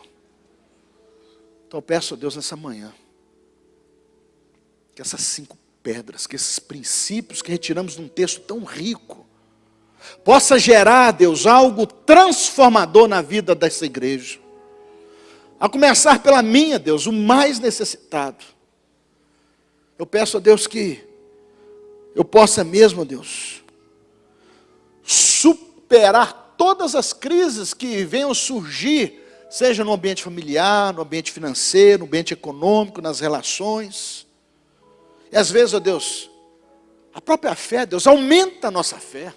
Então eu peço a Deus nessa manhã, que essas 5 pedras, que esses princípios que retiramos de um texto tão rico, possa gerar, Deus, algo transformador na vida dessa igreja. A começar pela minha, Deus, o mais necessitado. Eu peço a Deus que eu possa mesmo, Deus, superar todas as crises que venham surgir, seja no ambiente familiar, no ambiente financeiro, no ambiente econômico, nas relações. E às vezes, ó Deus, a própria fé, Deus, aumenta a nossa fé.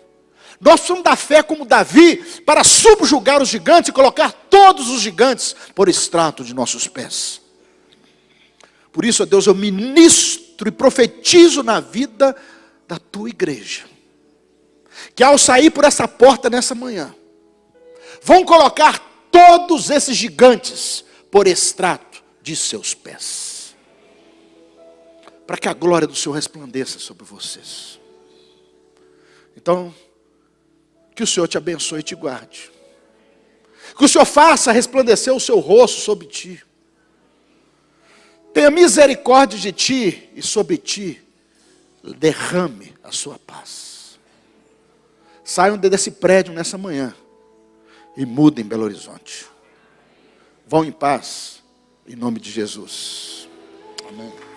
Nós precisamos da fé como Davi, para subjugar os gigantes e colocar todos os gigantes por estrato de nossos pés. Por isso, ó Deus, eu ministro e profetizo na vida da tua igreja, que ao sair por essa porta nessa manhã, vão colocar todos esses gigantes por estrato de seus pés, para que a glória do Senhor resplandeça sobre vocês. Então, que o Senhor te abençoe e te guarde. Que o Senhor faça resplandecer o seu rosto sobre ti. Tenha misericórdia de ti e sobre ti derrame a sua paz. Saiam desse prédio nessa manhã e mudem Belo Horizonte. Vão em paz, em nome de Jesus. Amém.